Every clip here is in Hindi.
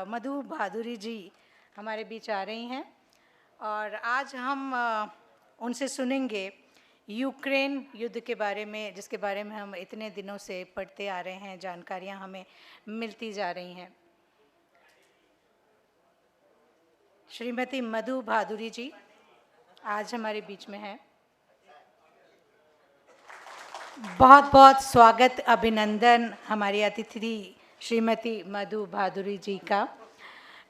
मधु भादुरी जी हमारे बीच आ रही हैं और आज हम उनसे सुनेंगे यूक्रेन युद्ध के बारे में, जिसके बारे में हम इतने दिनों से पढ़ते आ रहे हैं, जानकारियां हमें मिलती जा रही हैं। श्रीमती मधु भादुरी जी आज हमारे बीच में हैं। बहुत बहुत स्वागत, अभिनंदन हमारी अतिथि श्रीमती मधु भादुरी जी का।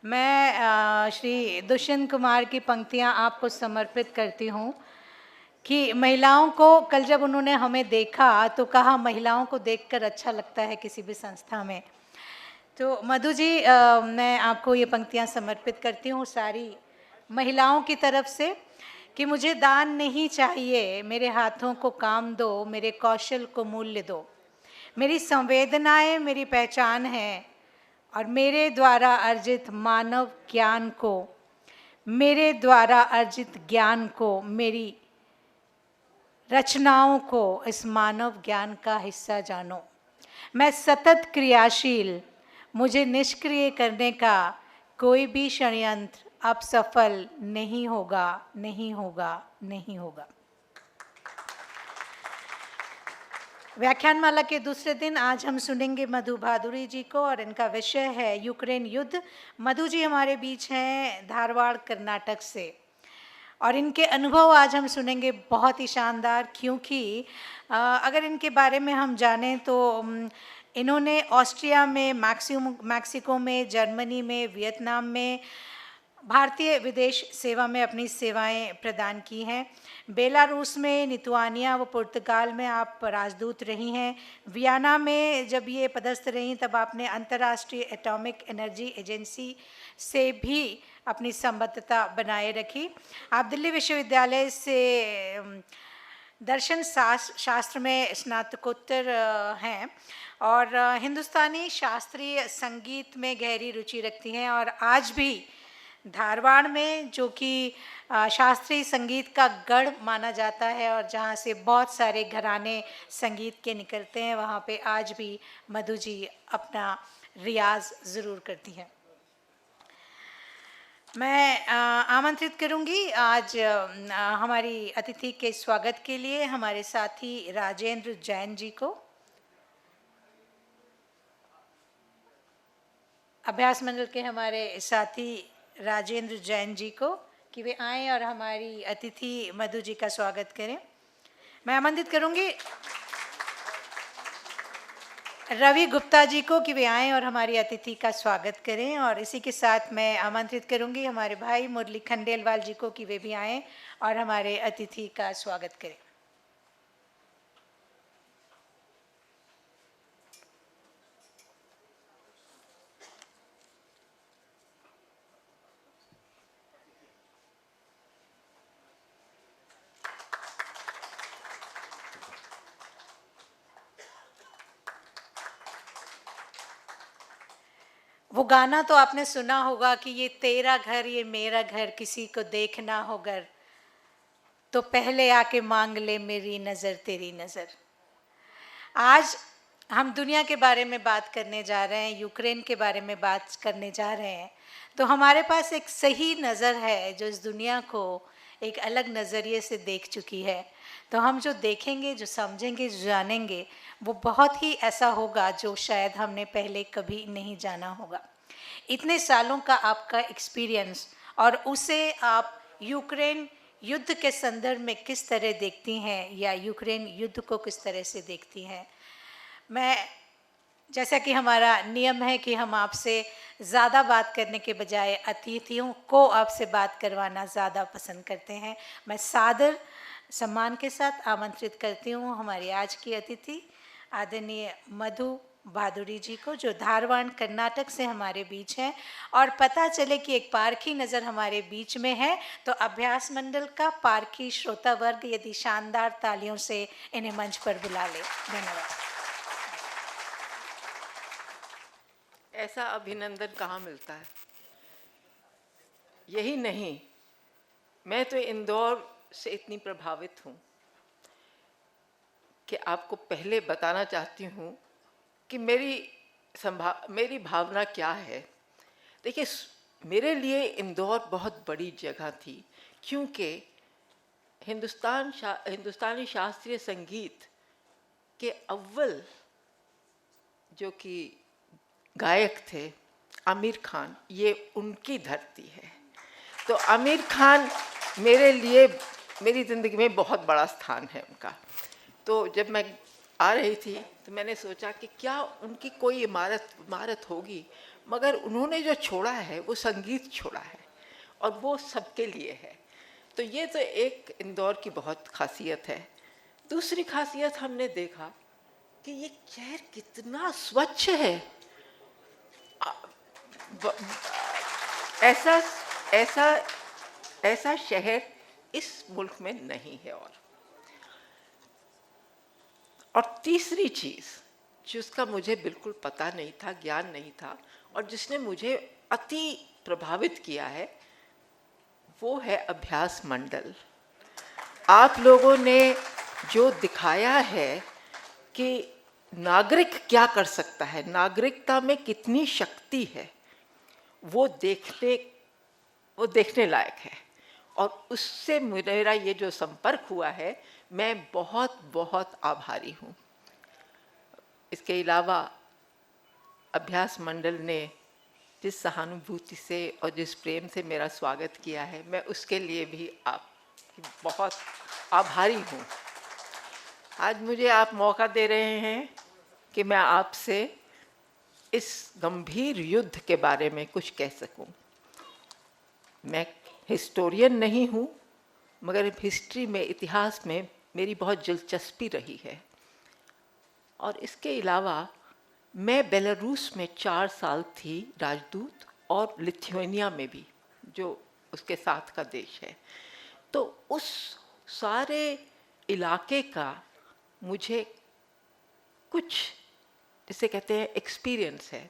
मैं श्री दुष्यंत कुमार की पंक्तियां आपको समर्पित करती हूं कि महिलाओं को, कल जब उन्होंने हमें देखा तो कहा महिलाओं को देखकर अच्छा लगता है किसी भी संस्था में। तो मधु जी, मैं आपको ये पंक्तियां समर्पित करती हूँ सारी महिलाओं की तरफ से कि मुझे दान नहीं चाहिए, मेरे हाथों को काम दो, मेरे कौशल को मूल्य दो, मेरी संवेदनाएं मेरी पहचान है और मेरे द्वारा अर्जित मानव ज्ञान को मेरे द्वारा अर्जित ज्ञान को, मेरी रचनाओं को इस मानव ज्ञान का हिस्सा जानो। मैं सतत क्रियाशील, मुझे निष्क्रिय करने का कोई भी षड्यंत्र अब सफल नहीं होगा, नहीं होगा, नहीं होगा। व्याख्यानमाला के दूसरे दिन आज हम सुनेंगे मधु भादुरी जी को और इनका विषय है यूक्रेन युद्ध। मधु जी हमारे बीच हैं धारवाड़ कर्नाटक से और इनके अनुभव आज हम सुनेंगे बहुत ही शानदार, क्योंकि अगर इनके बारे में हम जानें तो इन्होंने ऑस्ट्रिया में, मैक्सिको में, जर्मनी में, वियतनाम में भारतीय विदेश सेवा में अपनी सेवाएं प्रदान की हैं। बेलारूस में, लिथुआनिया व पुर्तगाल में आप राजदूत रही हैं। वियना में जब ये पदस्थ रहीं तब आपने अंतर्राष्ट्रीय एटॉमिक एनर्जी एजेंसी से भी अपनी संबद्धता बनाए रखी। आप दिल्ली विश्वविद्यालय से दर्शन शास्त्र में स्नातकोत्तर हैं और हिंदुस्तानी शास्त्रीय संगीत में गहरी रुचि रखती हैं और आज भी धारवाड़ में, जो कि शास्त्रीय संगीत का गढ़ माना जाता है और जहाँ से बहुत सारे घराने संगीत के निकलते हैं, वहाँ पे आज भी मधु जी अपना रियाज ज़रूर करती हैं। मैं आमंत्रित करूंगी आज हमारी अतिथि के स्वागत के लिए हमारे साथी राजेंद्र जैन जी को, अभ्यास मंडल के हमारे साथी राजेंद्र जैन जी को, कि वे आएँ और हमारी अतिथि मधु जी का स्वागत करें। मैं आमंत्रित करूंगी रवि गुप्ता जी को कि वे आएँ और हमारी अतिथि का स्वागत करें, और इसी के साथ मैं आमंत्रित करूंगी हमारे भाई मुरली खंडेलवाल जी को कि वे भी आएँ और हमारे अतिथि का स्वागत करें। वो गाना तो आपने सुना होगा कि ये तेरा घर ये मेरा घर, किसी को देखना हो घर तो पहले आके मांग ले मेरी नज़र तेरी नज़र। आज हम दुनिया के बारे में बात करने जा रहे हैं, यूक्रेन के बारे में बात करने जा रहे हैं, तो हमारे पास एक सही नज़र है जो इस दुनिया को एक अलग नज़रिए से देख चुकी है। तो हम जो देखेंगे, जो समझेंगे, जो जानेंगे, वो बहुत ही ऐसा होगा जो शायद हमने पहले कभी नहीं जाना होगा। इतने सालों का आपका एक्सपीरियंस और उसे आप यूक्रेन युद्ध के संदर्भ में किस तरह देखती हैं या यूक्रेन युद्ध को किस तरह से देखती हैं। मैं, जैसा कि हमारा नियम है कि हम आपसे ज़्यादा बात करने के बजाय अतिथियों को आपसे बात करवाना ज़्यादा पसंद करते हैं। मैं सादर सम्मान के साथ आमंत्रित करती हूँ हमारी आज की अतिथि आदरणीय मधु भादुरी जी को, जो धारवाड़ कर्नाटक से हमारे बीच हैं। और पता चले कि एक पारखी नज़र हमारे बीच में है तो अभ्यास मंडल का पारखी श्रोता वर्ग यदि शानदार तालियों से इन्हें मंच पर बुला ले। धन्यवाद। ऐसा अभिनंदन कहाँ मिलता है। यही नहीं, मैं तो इंदौर से इतनी प्रभावित हूँ कि आपको पहले बताना चाहती हूँ कि मेरी भावना क्या है। देखिए, मेरे लिए इंदौर बहुत बड़ी जगह थी, क्योंकि हिंदुस्तानी शास्त्रीय संगीत के अव्वल जो कि गायक थे आमिर खान, ये उनकी धरती है। तो आमिर खान मेरे लिए, मेरी ज़िंदगी में बहुत बड़ा स्थान है उनका। तो जब मैं आ रही थी तो मैंने सोचा कि क्या उनकी कोई इमारत होगी, मगर उन्होंने जो छोड़ा है वो संगीत छोड़ा है और वो सबके लिए है। तो ये तो एक इंदौर की बहुत खासियत है। दूसरी खासियत, हमने देखा कि ये शहर कितना स्वच्छ है। ऐसा शहर इस मुल्क में नहीं है। और तीसरी चीज़ जिसका मुझे बिल्कुल पता नहीं था, ज्ञान नहीं था, और जिसने मुझे अति प्रभावित किया है, वो है अभ्यास मंडल। आप लोगों ने जो दिखाया है कि नागरिक क्या कर सकता है, नागरिकता में कितनी शक्ति है, वो देखने लायक है। और उससे मेरा ये जो संपर्क हुआ है, मैं बहुत बहुत आभारी हूँ। इसके अलावा अभ्यास मंडल ने जिस सहानुभूति से और जिस प्रेम से मेरा स्वागत किया है, मैं उसके लिए भी आपकी बहुत आभारी हूँ। आज मुझे आप मौका दे रहे हैं कि मैं आपसे इस गंभीर युद्ध के बारे में कुछ कह सकूं। मैं हिस्टोरियन नहीं हूँ, मगर हिस्ट्री में, इतिहास में मेरी बहुत दिलचस्पी रही है। और इसके अलावा मैं बेलारूस में 4 साल थी राजदूत, और लिथुआनिया में भी, जो उसके साथ का देश है। तो उस सारे इलाके का मुझे कुछ, जिसे कहते हैं, एक्सपीरियंस है,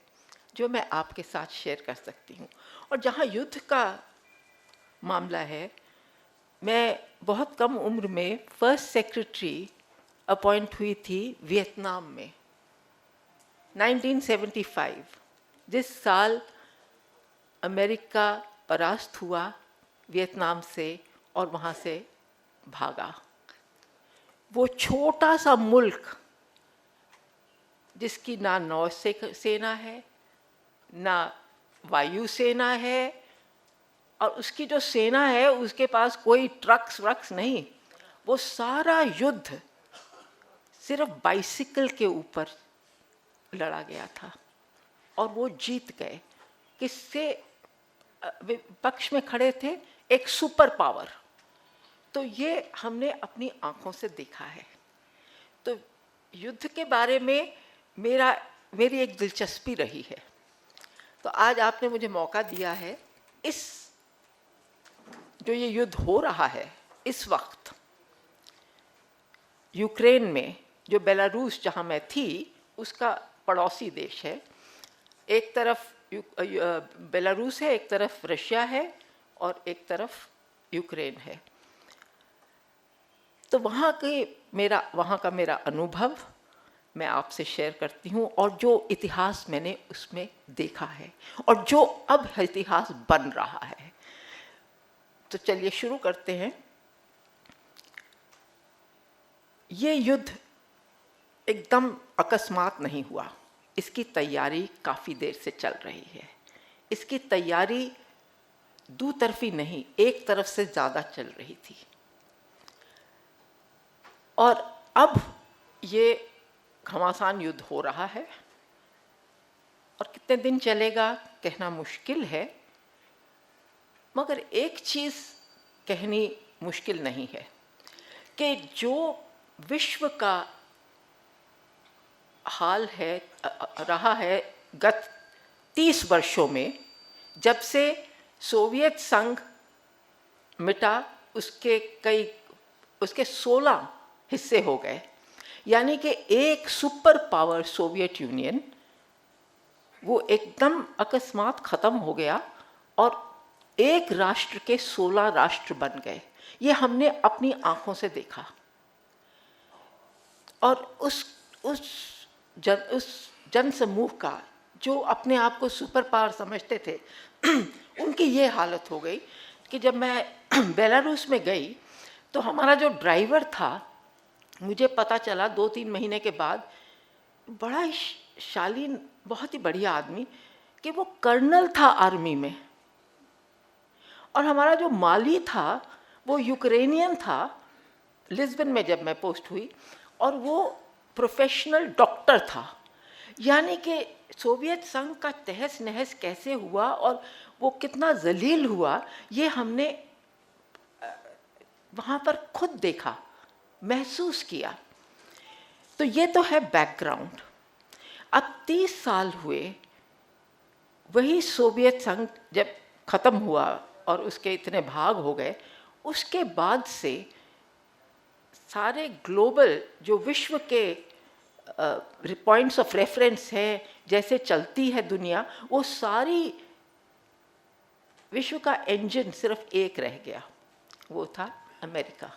जो मैं आपके साथ शेयर कर सकती हूँ। और जहाँ युद्ध का मामला है, मैं बहुत कम उम्र में फर्स्ट सेक्रेटरी अपॉइंट हुई थी वियतनाम में, 1975, जिस साल अमेरिका परास्त हुआ वियतनाम से और वहाँ से भागा। वो छोटा सा मुल्क, जिसकी ना नौसेना है, ना वायुसेना है, और उसकी जो सेना है उसके पास कोई ट्रक्स व्रक्स नहीं। वो सारा युद्ध सिर्फ बाइसिकल के ऊपर लड़ा गया था, और वो जीत गए। किससे पक्ष में खड़े थे? एक सुपर पावर। तो ये हमने अपनी आंखों से देखा है। तो युद्ध के बारे में मेरी एक दिलचस्पी रही है। तो आज आपने मुझे मौका दिया है, इस जो ये युद्ध हो रहा है इस वक्त यूक्रेन में, जो बेलारूस जहाँ मैं थी उसका पड़ोसी देश है। एक तरफ बेलारूस है, एक तरफ रशिया है, और एक तरफ यूक्रेन है। तो वहाँ का मेरा अनुभव मैं आपसे शेयर करती हूँ, और जो इतिहास मैंने उसमें देखा है, और जो अब इतिहास बन रहा है। तो चलिए शुरू करते हैं। ये युद्ध एकदम अकस्मात नहीं हुआ, इसकी तैयारी काफ़ी देर से चल रही है। इसकी तैयारी दो तरफी नहीं, एक तरफ से ज़्यादा चल रही थी। और अब ये घमासान युद्ध हो रहा है, और कितने दिन चलेगा कहना मुश्किल है, मगर एक चीज़ कहनी मुश्किल नहीं है कि जो विश्व का हाल है रहा है गत 30 वर्षों में, जब से सोवियत संघ मिटा, उसके 16 हिस्से हो गए, यानी कि एक सुपर पावर सोवियत यूनियन वो एकदम अकस्मात ख़त्म हो गया, और एक राष्ट्र के 16 राष्ट्र बन गए। ये हमने अपनी आंखों से देखा। और उस जनसमूह का, जो अपने आप को सुपर पावर समझते थे, उनकी ये हालत हो गई कि जब मैं बेलारूस में गई तो हमारा जो ड्राइवर था, मुझे पता चला 2-3 महीने के बाद, बड़ा ही शालीन, बहुत ही बढ़िया आदमी, कि वो कर्नल था आर्मी में। और हमारा जो माली था वो यूक्रेनियन था, लिस्बन में जब मैं पोस्ट हुई, और वो प्रोफेशनल डॉक्टर था। यानी कि सोवियत संघ का तहस नहस कैसे हुआ और वो कितना जलील हुआ, ये हमने वहाँ पर खुद देखा, महसूस किया। तो ये तो है बैकग्राउंड। अब 30 साल हुए, वही सोवियत संघ जब ख़त्म हुआ और उसके इतने भाग हो गए, उसके बाद से सारे ग्लोबल, जो विश्व के पॉइंट्स ऑफ रेफरेंस है, जैसे चलती है दुनिया, वो सारी विश्व का इंजन सिर्फ एक रह गया, वो था अमेरिका।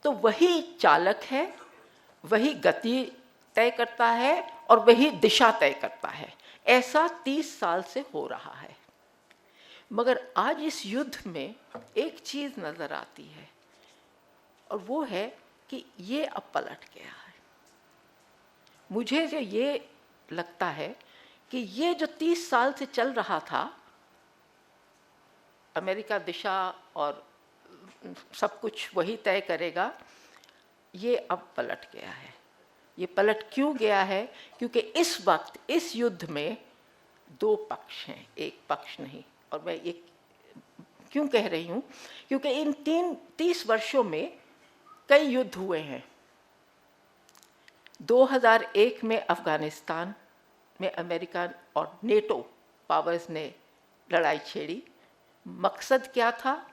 तो वही चालक है, वही गति तय करता है और वही दिशा तय करता है। ऐसा 30 साल से हो रहा है। मगर आज इस युद्ध में एक चीज नजर आती है, और वो है कि ये अब पलट गया है। मुझे जो ये लगता है कि ये जो 30 साल से चल रहा था, अमेरिका दिशा और सब कुछ वही तय करेगा, ये अब पलट गया है। ये पलट क्यों गया है? क्योंकि इस वक्त इस युद्ध में दो पक्ष हैं, एक पक्ष नहीं। और मैं ये क्यों कह रही हूँ? क्योंकि इन 30 वर्षों में कई युद्ध हुए हैं। 2001 में अफगानिस्तान में अमेरिका और नेटो पावर्स ने लड़ाई छेड़ी। मकसद क्या था?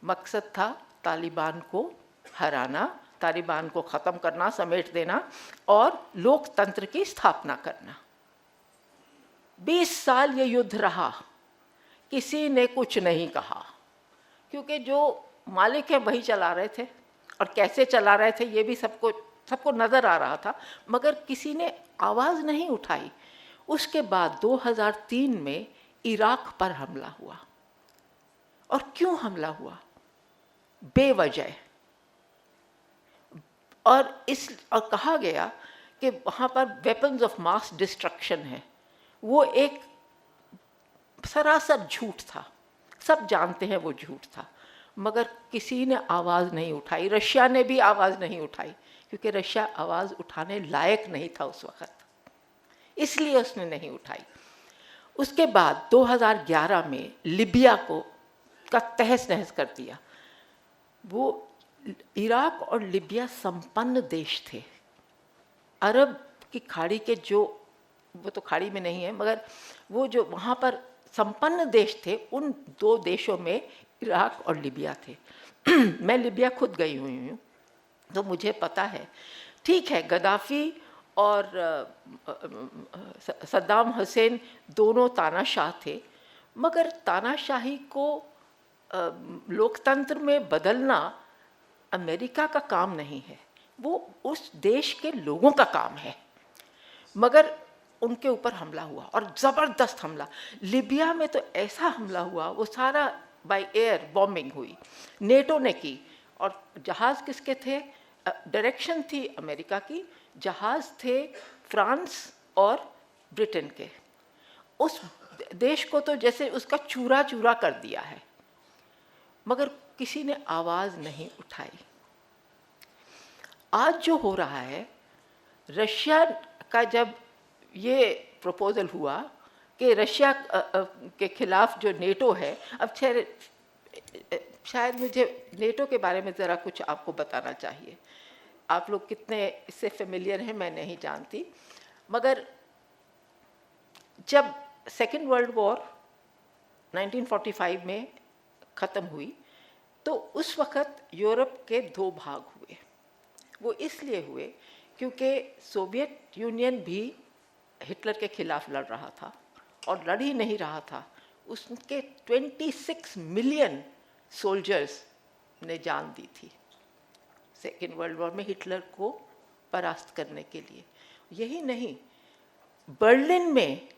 मकसद था तालिबान को हराना, तालिबान को ख़त्म करना, समेट देना और लोकतंत्र की स्थापना करना। 20 साल ये युद्ध रहा, किसी ने कुछ नहीं कहा, क्योंकि जो मालिक है वही चला रहे थे, और कैसे चला रहे थे ये भी सबको नज़र आ रहा था, मगर किसी ने आवाज़ नहीं उठाई। उसके बाद 2003 में इराक पर हमला हुआ। और क्यों हमला हुआ? बेवजह। और कहा गया कि वहाँ पर वेपन्स ऑफ मास डिस्ट्रक्शन है। वो एक सरासर झूठ था, सब जानते हैं वो झूठ था, मगर किसी ने आवाज़ नहीं उठाई। रशिया ने भी आवाज़ नहीं उठाई, क्योंकि रशिया आवाज़ उठाने लायक नहीं था उस वक़्त, इसलिए उसने नहीं उठाई। उसके बाद 2011 में लिबिया का तहस नहस कर दिया। वो इराक और लिबिया संपन्न देश थे। अरब की खाड़ी के वो तो खाड़ी में नहीं है, मगर वो जो वहाँ पर संपन्न देश थे, उन दो देशों में इराक और लिबिया थे। मैं लिबिया खुद गई हुई हूँ, तो मुझे पता है। ठीक है, गद्दाफी और सद्दाम हुसैन दोनों तानाशाह थे, मगर तानाशाही को लोकतंत्र में बदलना अमेरिका का काम नहीं है, वो उस देश के लोगों का काम है। मगर उनके ऊपर हमला हुआ, और ज़बरदस्त हमला। लिबिया में तो ऐसा हमला हुआ, वो सारा बाय एयर बॉम्बिंग हुई, नेटो ने की। और जहाज़ किसके थे? डायरेक्शन थी अमेरिका की, जहाज़ थे फ्रांस और ब्रिटेन के। उस देश को तो जैसे उसका चूरा चूरा कर दिया है, मगर किसी ने आवाज़ नहीं उठाई। आज जो हो रहा है, रशिया का जब ये प्रपोजल हुआ कि रशिया के खिलाफ जो नेटो है, अब शायद मुझे नेटो के बारे में ज़रा कुछ आपको बताना चाहिए। आप लोग कितने इससे फेमिलियर हैं मैं नहीं जानती, मगर जब सेकेंड वर्ल्ड वॉर 1945 में ख़त्म हुई, तो उस वक़्त यूरोप के दो भाग हुए। वो इसलिए हुए क्योंकि सोवियत यूनियन भी हिटलर के खिलाफ लड़ रहा था, और लड़ ही नहीं रहा था, उसके 26 मिलियन सोल्जर्स ने जान दी थी सेकेंड वर्ल्ड वॉर में हिटलर को परास्त करने के लिए। यही नहीं, बर्लिन में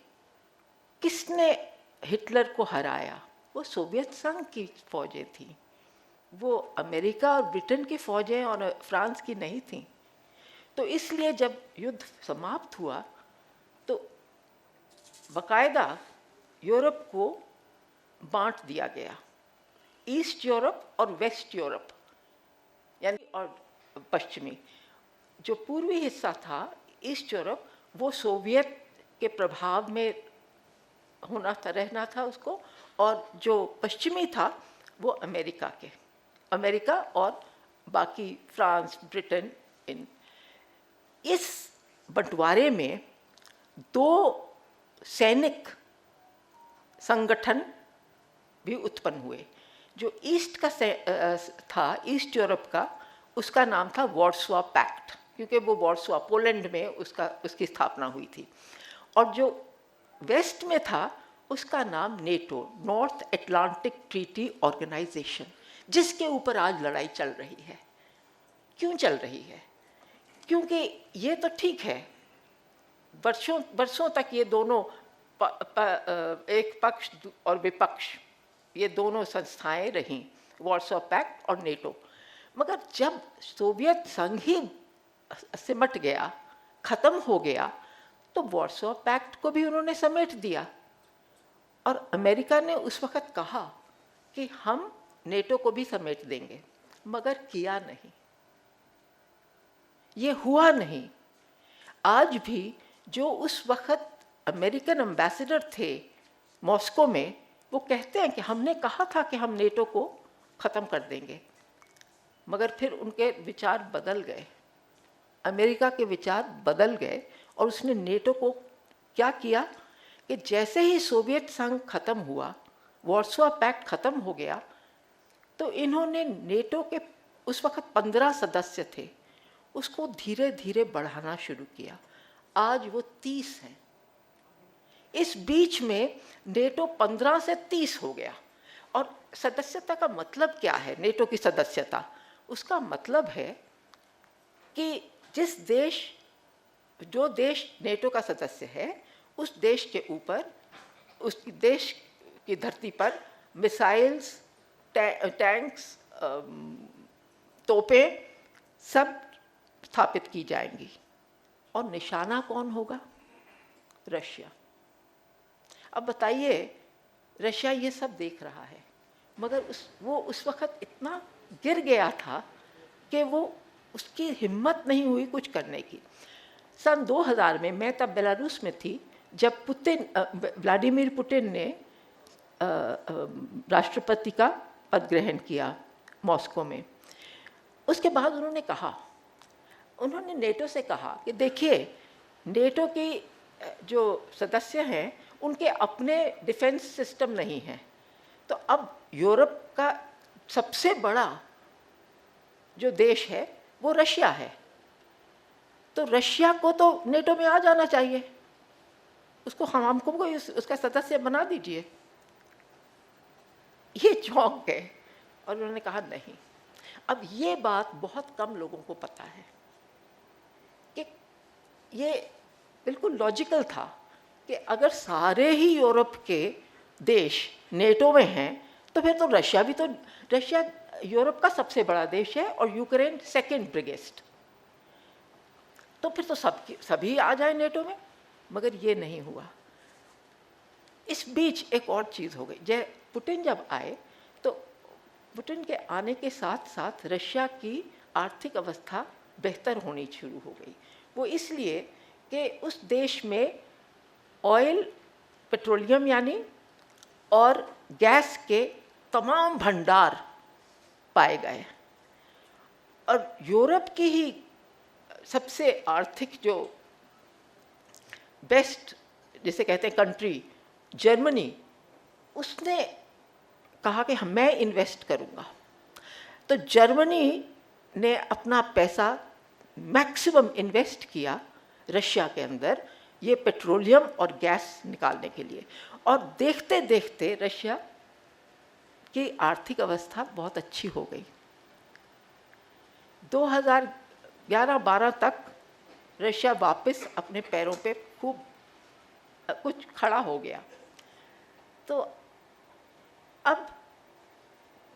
किसने हिटलर को हराया? वो सोवियत संघ की फौजें थी, वो अमेरिका और ब्रिटेन की फौजें और फ्रांस की नहीं थी। तो इसलिए जब युद्ध समाप्त हुआ, तो बाकायदा यूरोप को बांट दिया गया, ईस्ट यूरोप और वेस्ट यूरोप, यानी और पश्चिमी। जो पूर्वी हिस्सा था ईस्ट यूरोप, वो सोवियत के प्रभाव में रहना था उसको, और जो पश्चिमी था वो अमेरिका और बाकी फ्रांस, ब्रिटेन। इस बंटवारे में दो सैनिक संगठन भी उत्पन्न हुए। जो ईस्ट का था, ईस्ट यूरोप का, उसका नाम था वॉर्सवा पैक्ट, क्योंकि वो वॉर्सवा पोलैंड में उसकी स्थापना हुई थी। और जो वेस्ट में था, उसका नाम NATO, North Atlantic Treaty Organisation, जिसके ऊपर आज लड़ाई चल रही है। क्यों चल रही है? क्योंकि ये तो ठीक है, वर्षों वर्षों तक ये दोनों एक पक्ष और विपक्ष, ये दोनों संस्थाएं रहीं, वार्सो पैक्ट और नेटो। मगर जब सोवियत संघ ही सिमट गया, खत्म हो गया, तो वार्सो पैक्ट को भी उन्होंने समेट दिया। और अमेरिका ने उस वक़्त कहा कि हम नेटो को भी समेट देंगे, मगर किया नहीं, ये हुआ नहीं। आज भी जो उस वक़्त अमेरिकन एम्बेसडर थे मॉस्को में, वो कहते हैं कि हमने कहा था कि हम नेटो को ख़त्म कर देंगे, मगर फिर उनके विचार बदल गए, अमेरिका के विचार बदल गए, और उसने नेटो को क्या किया कि जैसे ही सोवियत संघ खत्म हुआ, वार्सो पैक्ट खत्म हो गया, तो इन्होंने नेटो के उस वक़्त 15 सदस्य थे, उसको धीरे धीरे बढ़ाना शुरू किया। आज वो 30 हैं। इस बीच में नेटो 15 से 30 हो गया। और सदस्यता का मतलब क्या है? नेटो की सदस्यता, उसका मतलब है कि जो देश नेटो का सदस्य है, उस देश के ऊपर, उस देश की धरती पर मिसाइल्स, टैंक्स, तोपें सब स्थापित की जाएंगी। और निशाना कौन होगा? रशिया। अब बताइए, रशिया ये सब देख रहा है, मगर वो उस वक़्त इतना गिर गया था कि वो उसकी हिम्मत नहीं हुई कुछ करने की। सन 2000 में, मैं तब बेलारूस में थी, जब व्लादिमीर पुतिन ने राष्ट्रपति का पद ग्रहण किया मॉस्को में, उसके बाद उन्होंने नेटो से कहा कि देखिए, नेटो की जो सदस्य हैं उनके अपने डिफेंस सिस्टम नहीं है, तो अब यूरोप का सबसे बड़ा जो देश है वो रशिया है, तो रशिया को तो नेटो में आ जाना चाहिए, उसको हमको उसका सदस्य बना दीजिए। ये चौंक गए और उन्होंने कहा नहीं। अब ये बात बहुत कम लोगों को पता है कि ये बिल्कुल लॉजिकल था कि अगर सारे ही यूरोप के देश नेटो में हैं, तो फिर तो रशिया यूरोप का सबसे बड़ा देश है और यूक्रेन सेकंड बिगेस्ट, तो फिर तो सभी आ जाए नेटो में। मगर ये नहीं हुआ। इस बीच एक और चीज़ हो गई। पुतिन जब आए, तो पुतिन के आने के साथ साथ रशिया की आर्थिक अवस्था बेहतर होनी शुरू हो गई। वो इसलिए कि उस देश में ऑयल, पेट्रोलियम यानी, और गैस के तमाम भंडार पाए गए। और यूरोप की ही सबसे आर्थिक जो बेस्ट, जिसे कहते हैं कंट्री, जर्मनी, उसने कहा कि मैं इन्वेस्ट करूंगा। तो जर्मनी ने अपना पैसा मैक्सिमम इन्वेस्ट किया रशिया के अंदर, ये पेट्रोलियम और गैस निकालने के लिए। और देखते देखते रशिया की आर्थिक अवस्था बहुत अच्छी हो गई। 2011-12 तक रशिया वापस अपने पैरों पे खूब कुछ खड़ा हो गया। तो अब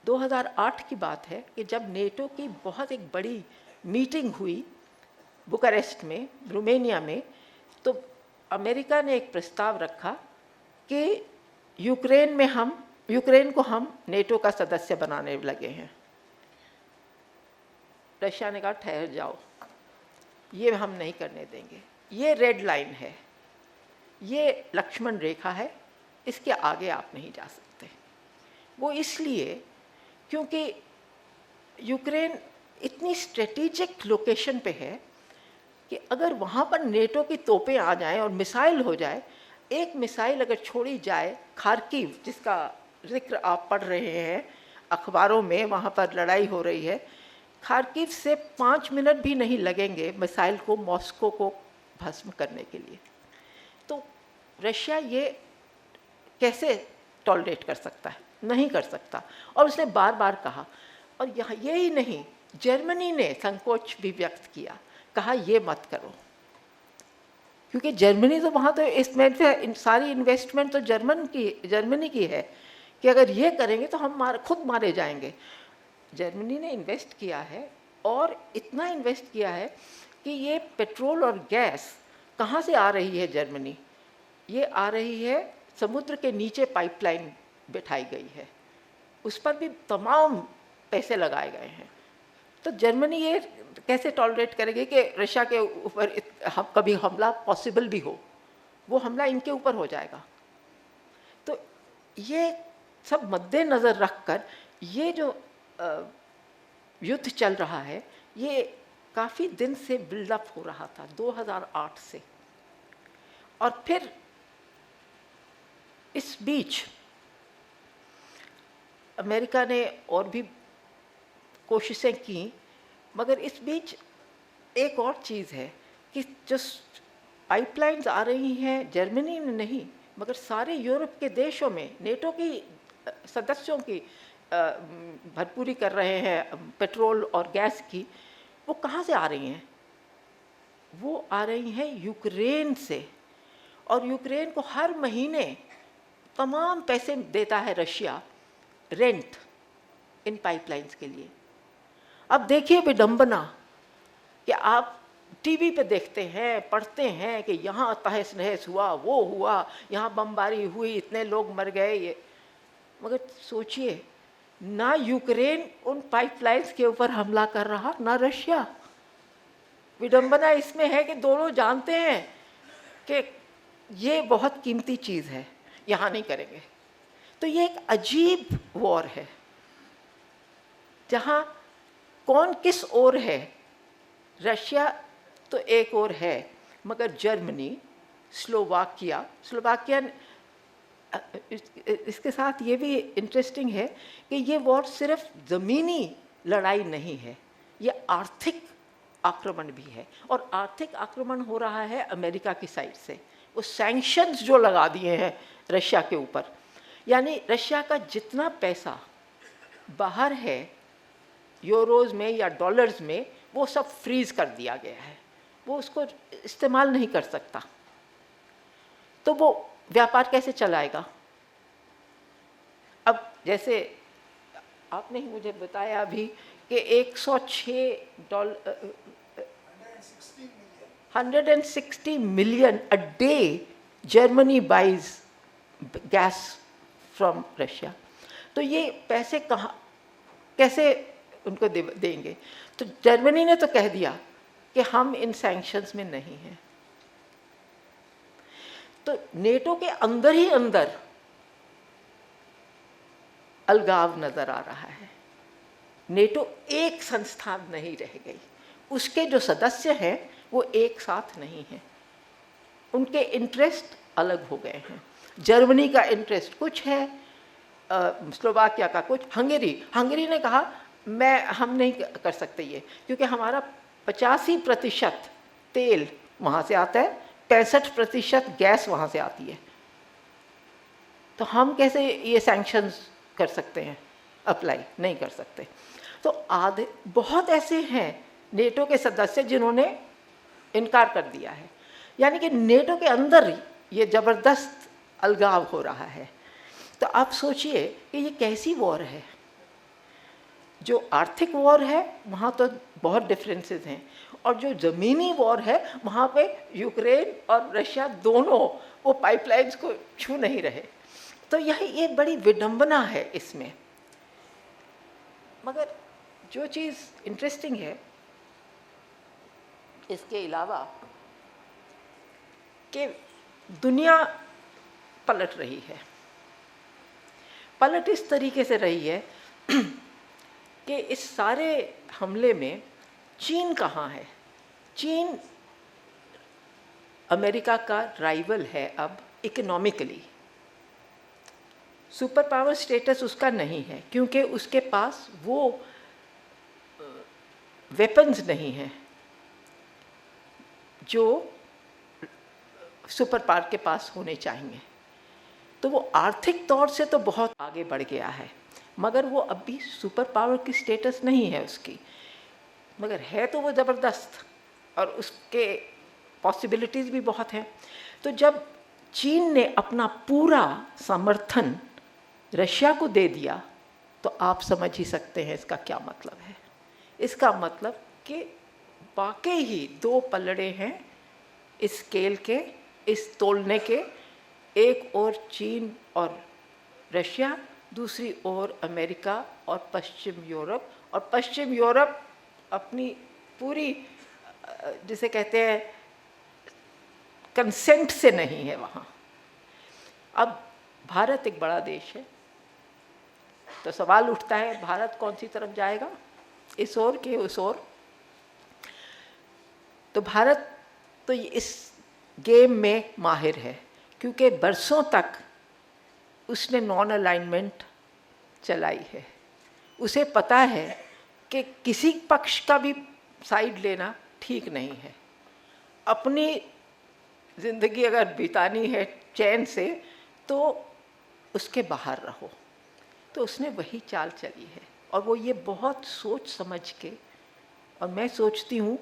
2008 की बात है कि जब नेटो की बहुत एक बड़ी मीटिंग हुई बुकारेस्ट में, रोमानिया में, तो अमेरिका ने एक प्रस्ताव रखा कि यूक्रेन को हम नेटो का सदस्य बनाने लगे हैं। रशिया ने कहा ठहर जाओ, ये हम नहीं करने देंगे, ये रेड लाइन है, ये लक्ष्मण रेखा है, इसके आगे आप नहीं जा सकते। वो इसलिए क्योंकि यूक्रेन इतनी स्ट्रेटेजिक लोकेशन पे है कि अगर वहाँ पर नेटो की तोपें आ जाएं और मिसाइल हो जाए, एक मिसाइल अगर छोड़ी जाए खार्किव, जिसका जिक्र आप पढ़ रहे हैं अखबारों में, वहाँ पर लड़ाई हो रही है, खार्किव से 5 मिनट भी नहीं लगेंगे मिसाइल को मॉस्को को भस्म करने के लिए। तो रशिया ये कैसे टॉलरेट कर सकता है? नहीं कर सकता। और उसने बार बार कहा, और यहाँ यही नहीं, जर्मनी ने संकोच भी व्यक्त किया, कहा ये मत करो, क्योंकि जर्मनी तो वहाँ तो इसमें सारी इन्वेस्टमेंट तो जर्मनी की है कि अगर ये करेंगे तो हम खुद मारे जाएंगे। जर्मनी ने इन्वेस्ट किया है, और इतना इन्वेस्ट किया है कि ये पेट्रोल और गैस कहाँ से आ रही है जर्मनी? ये आ रही है समुद्र के नीचे, पाइपलाइन बिठाई गई है, उस पर भी तमाम पैसे लगाए गए हैं। तो जर्मनी ये कैसे टॉलरेट करेगी कि रशिया के ऊपर कभी हमला पॉसिबल भी हो? वो हमला इनके ऊपर हो जाएगा। तो ये सब मद्देनज़र रखकर ये जो युद्ध चल रहा है, ये काफ़ी दिन से बिल्डअप हो रहा था, 2008 से। और फिर इस बीच अमेरिका ने और भी कोशिशें की, मगर इस बीच एक और चीज़ है कि जो पाइपलाइंस आ रही हैं जर्मनी में नहीं, मगर सारे यूरोप के देशों में नेटो की सदस्यों की भरपूरी कर रहे हैं पेट्रोल और गैस की, वो कहाँ से आ रही हैं? वो आ रही हैं यूक्रेन से। और यूक्रेन को हर महीने तमाम पैसे देता है रशिया, रेंट, इन पाइपलाइंस के लिए। अब देखिए विडंबना कि आप टीवी पे देखते हैं, पढ़ते हैं कि यहाँ तहस नहस हुआ, वो हुआ, यहाँ बमबारी हुई, इतने लोग मर गए, ये। मगर सोचिए, ना यूक्रेन उन पाइपलाइंस के ऊपर हमला कर रहा, ना रशिया। विडंबना इसमें है कि दोनों जानते हैं कि ये बहुत कीमती चीज़ है, यहाँ नहीं करेंगे। तो ये एक अजीब वॉर है, जहाँ कौन किस ओर है? रशिया तो एक ओर है, मगर जर्मनी, स्लोवाकिया इसके साथ ये भी इंटरेस्टिंग है कि ये वॉर सिर्फ ज़मीनी लड़ाई नहीं है, ये आर्थिक आक्रमण भी है। और आर्थिक आक्रमण हो रहा है अमेरिका की साइड से। वो सैंक्शंस जो लगा दिए हैं रशिया के ऊपर, यानी रशिया का जितना पैसा बाहर है यूरोज़ में या डॉलर्स में, वो सब फ्रीज कर दिया गया है, वो उसको इस्तेमाल नहीं कर सकता। तो वो व्यापार कैसे चलाएगा? अब जैसे आपने ही मुझे बताया अभी कि 160 million a day Germany buys gas from Russia. तो ये पैसे कहाँ, कैसे उनको देंगे? तो जर्मनी ने तो कह दिया कि हम इन सैंक्शंस में नहीं हैं। तो नेटो के अंदर ही अंदर अलगाव नजर आ रहा है। नेटो एक संस्था नहीं रह गई, उसके जो सदस्य हैं वो एक साथ नहीं हैं, उनके इंटरेस्ट अलग हो गए हैं। जर्मनी का इंटरेस्ट कुछ है, स्लोवाकिया का कुछ। हंगरी ने कहा हम नहीं कर सकते ये, क्योंकि हमारा 85% तेल वहाँ से आता है, 65% गैस वहाँ से आती है, तो हम कैसे ये सैंक्शंस कर सकते हैं? अप्लाई नहीं कर सकते। तो बहुत ऐसे हैं नेटो के सदस्य जिन्होंने इनकार कर दिया है। यानी कि नेटो के अंदर ये ज़बरदस्त अलगाव हो रहा है। तो आप सोचिए कि ये कैसी वॉर है। जो आर्थिक वॉर है वहाँ तो बहुत डिफरेंसेस हैं, और जो ज़मीनी वॉर है वहाँ पे यूक्रेन और रशिया दोनों वो पाइपलाइंस को छू नहीं रहे। तो ये बड़ी विडंबना है इसमें। मगर जो चीज़ इंटरेस्टिंग है इसके अलावा कि दुनिया पलट रही है। पलट इस तरीके से रही है कि इस सारे हमले में चीन कहाँ है? चीन अमेरिका का राइवल है अब इकोनॉमिकली। सुपर पावर स्टेटस उसका नहीं है, क्योंकि उसके पास वो वेपन्स नहीं हैं जो सुपर पावर के पास होने चाहिए। तो वो आर्थिक तौर से तो बहुत आगे बढ़ गया है, मगर वो अभी सुपर पावर की स्टेटस नहीं है उसकी, मगर है तो वो ज़बरदस्त और उसके पॉसिबिलिटीज़ भी बहुत हैं। तो जब चीन ने अपना पूरा समर्थन रशिया को दे दिया तो आप समझ ही सकते हैं इसका क्या मतलब है। इसका मतलब कि वाकई ही दो पलड़े हैं इस स्केल के, इस तोलने के। एक ओर चीन और रशिया, दूसरी ओर अमेरिका और पश्चिम यूरोप। और पश्चिम यूरोप अपनी पूरी जिसे कहते हैं कंसेंट से नहीं है वहाँ। अब भारत एक बड़ा देश है, तो सवाल उठता है भारत कौन सी तरफ जाएगा, इस ओर के उस ओर। तो भारत तो इस गेम में माहिर है, क्योंकि बरसों तक उसने नॉन अलाइनमेंट चलाई है। उसे पता है कि किसी पक्ष का भी साइड लेना ठीक नहीं है। अपनी ज़िंदगी अगर बितानी है चैन से तो उसके बाहर रहो। तो उसने वही चाल चली है, और वो ये बहुत सोच समझ के। और मैं सोचती हूँ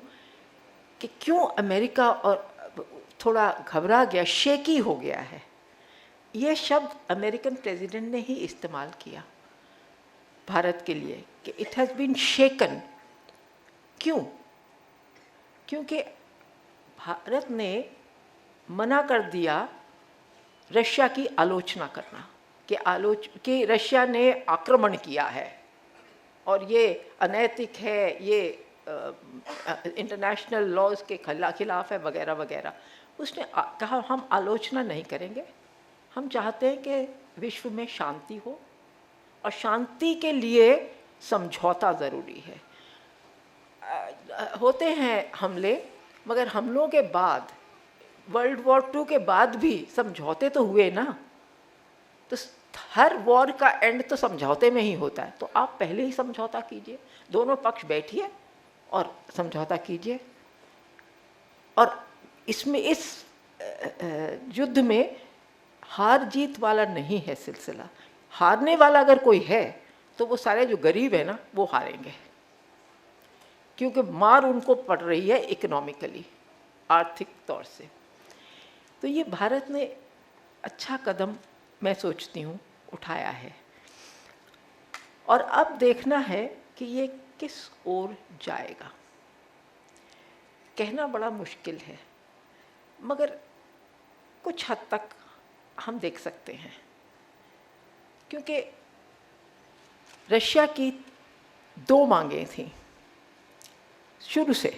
कि क्यों अमेरिका और थोड़ा घबरा गया, शेकी हो गया है। ये शब्द अमेरिकन प्रेसिडेंट ने ही इस्तेमाल किया भारत के लिए कि इट हैज़ बीन शेकन। क्यों? क्योंकि भारत ने मना कर दिया रशिया की आलोचना करना, कि रशिया ने आक्रमण किया है और ये अनैतिक है, ये इंटरनेशनल लॉज के खिलाफ है वगैरह वगैरह। उसने कहा हम आलोचना नहीं करेंगे, हम चाहते हैं कि विश्व में शांति हो, और शांति के लिए समझौता ज़रूरी है। होते हैं हमले, मगर हमलों के बाद, वर्ल्ड वॉर 2 के बाद भी समझौते तो हुए ना। तो हर वॉर का एंड तो समझौते में ही होता है। तो आप पहले ही समझौता कीजिए, दोनों पक्ष बैठिए और समझौता कीजिए। और इसमें, इस युद्ध में हार जीत वाला नहीं है सिलसिला। हारने वाला अगर कोई है तो वो सारे जो गरीब है ना, वो हारेंगे, क्योंकि मार उनको पड़ रही है इकोनॉमिकली, आर्थिक तौर से। तो ये भारत ने अच्छा कदम, मैं सोचती हूँ, उठाया है। और अब देखना है कि ये किस ओर जाएगा। कहना बड़ा मुश्किल है, मगर कुछ हद तक हम देख सकते हैं, क्योंकि रशिया की 2 मांगें थीं शुरू से।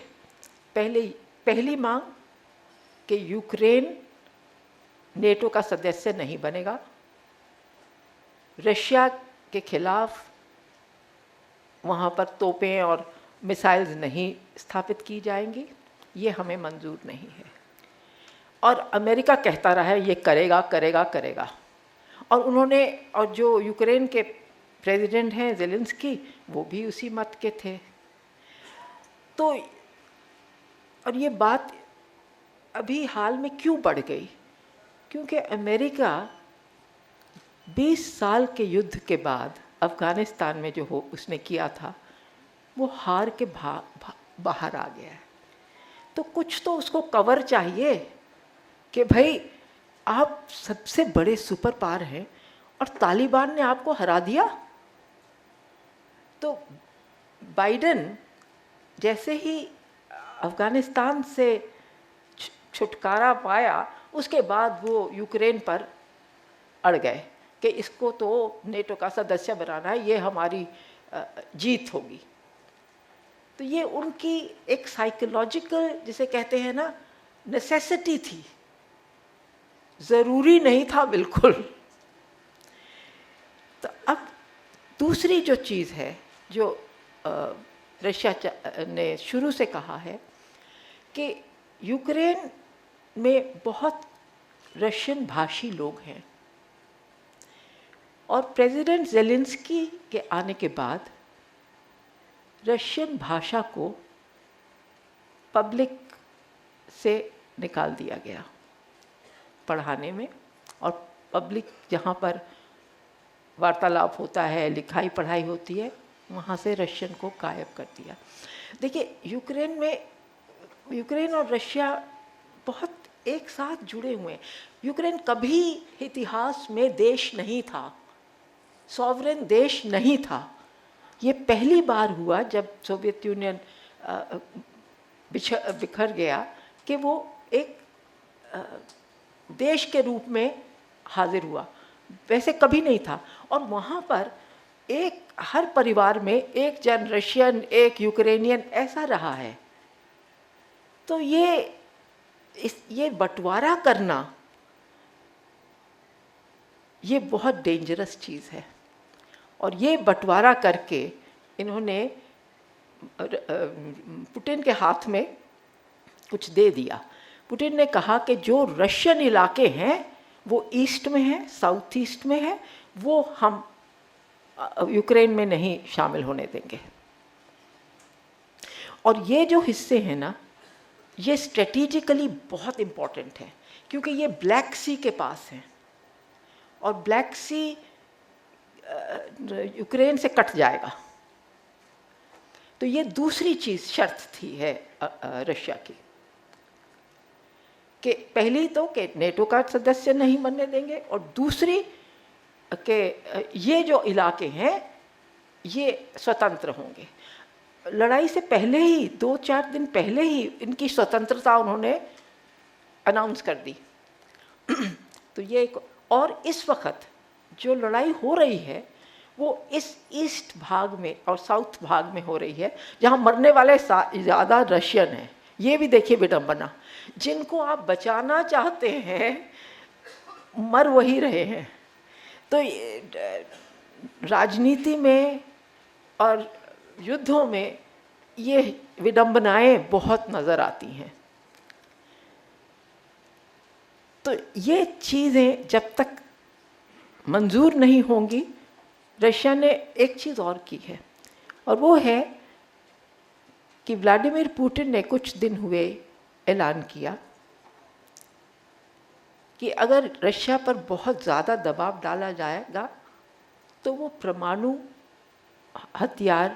पहली मांग कि यूक्रेन नेटो का सदस्य नहीं बनेगा, रशिया के खिलाफ वहाँ पर तोपें और मिसाइल्स नहीं स्थापित की जाएंगी, ये हमें मंजूर नहीं है। और अमेरिका कहता रहा है ये करेगा करेगा करेगा। और उन्होंने, और जो यूक्रेन के प्रेसिडेंट हैं ज़ेलेंस्की, वो भी उसी मत के थे। तो और ये बात अभी हाल में क्यों बढ़ गई? क्योंकि अमेरिका 20 साल के युद्ध के बाद अफ़गानिस्तान में जो उसने किया था, वो हार के बाहर आ गया है। तो कुछ तो उसको कवर चाहिए कि भाई आप सबसे बड़े सुपर पावर हैं और तालिबान ने आपको हरा दिया। तो बाइडेन जैसे ही अफ़गानिस्तान से छुटकारा पाया, उसके बाद वो यूक्रेन पर अड़ गए कि इसको तो नेटो का सदस्य बनाना है, ये हमारी जीत होगी। तो ये उनकी एक साइकोलॉजिकल, जिसे कहते हैं ना, नेसेसिटी थी, ज़रूरी नहीं था बिल्कुल। तो अब दूसरी जो चीज़ है, जो रशिया ने शुरू से कहा है कि यूक्रेन में बहुत रशियन भाषी लोग हैं, और प्रेसिडेंट ज़ेलेंस्की के आने के बाद रशियन भाषा को पब्लिक से निकाल दिया गया पढ़ाने में, और पब्लिक जहाँ पर वार्तालाप होता है, लिखाई पढ़ाई होती है, वहाँ से रशियन को गायब कर दिया। देखिए, यूक्रेन और रशिया बहुत एक साथ जुड़े हुए हैं। यूक्रेन कभी इतिहास में देश नहीं था, सॉवरेन देश नहीं था। ये पहली बार हुआ जब सोवियत यूनियन बिखर गया कि वो एक देश के रूप में हाजिर हुआ, वैसे कभी नहीं था। और वहाँ पर हर परिवार में एक जन रशियन, एक यूक्रेनियन ऐसा रहा है। तो ये बंटवारा करना ये बहुत डेंजरस चीज़ है। और ये बंटवारा करके इन्होंने पुतिन के हाथ में कुछ दे दिया। पुतिन ने कहा कि जो रशियन इलाके हैं वो ईस्ट में है, साउथ ईस्ट में है, वो हम यूक्रेन में नहीं शामिल होने देंगे। और ये जो हिस्से हैं ना, ये स्ट्रेटेजिकली बहुत इम्पोर्टेंट है, क्योंकि ये ब्लैक सी के पास हैं और ब्लैक सी यूक्रेन से कट जाएगा। तो ये दूसरी चीज़ शर्त थी है रशिया की, कि पहली तो कि नेटो का सदस्य नहीं बनने देंगे, और दूसरी कि ये जो इलाके हैं ये स्वतंत्र होंगे। लड़ाई से पहले ही 2-4 दिन पहले ही इनकी स्वतंत्रता उन्होंने अनाउंस कर दी। तो ये और इस वक्त जो लड़ाई हो रही है वो इस ईस्ट भाग में और साउथ भाग में हो रही है, जहाँ मरने वाले ज़्यादा रशियन हैं। ये भी देखिए विडंबना, जिनको आप बचाना चाहते हैं मर वही रहे हैं। तो राजनीति में और युद्धों में ये विडंबनाएं बहुत नज़र आती हैं। तो ये चीज़ें जब तक मंजूर नहीं होंगी, रशिया ने एक चीज़ और की है, और वो है कि व्लादिमीर पुतिन ने कुछ दिन हुए ऐलान किया कि अगर रशिया पर बहुत ज़्यादा दबाव डाला जाएगा तो वो परमाणु हथियार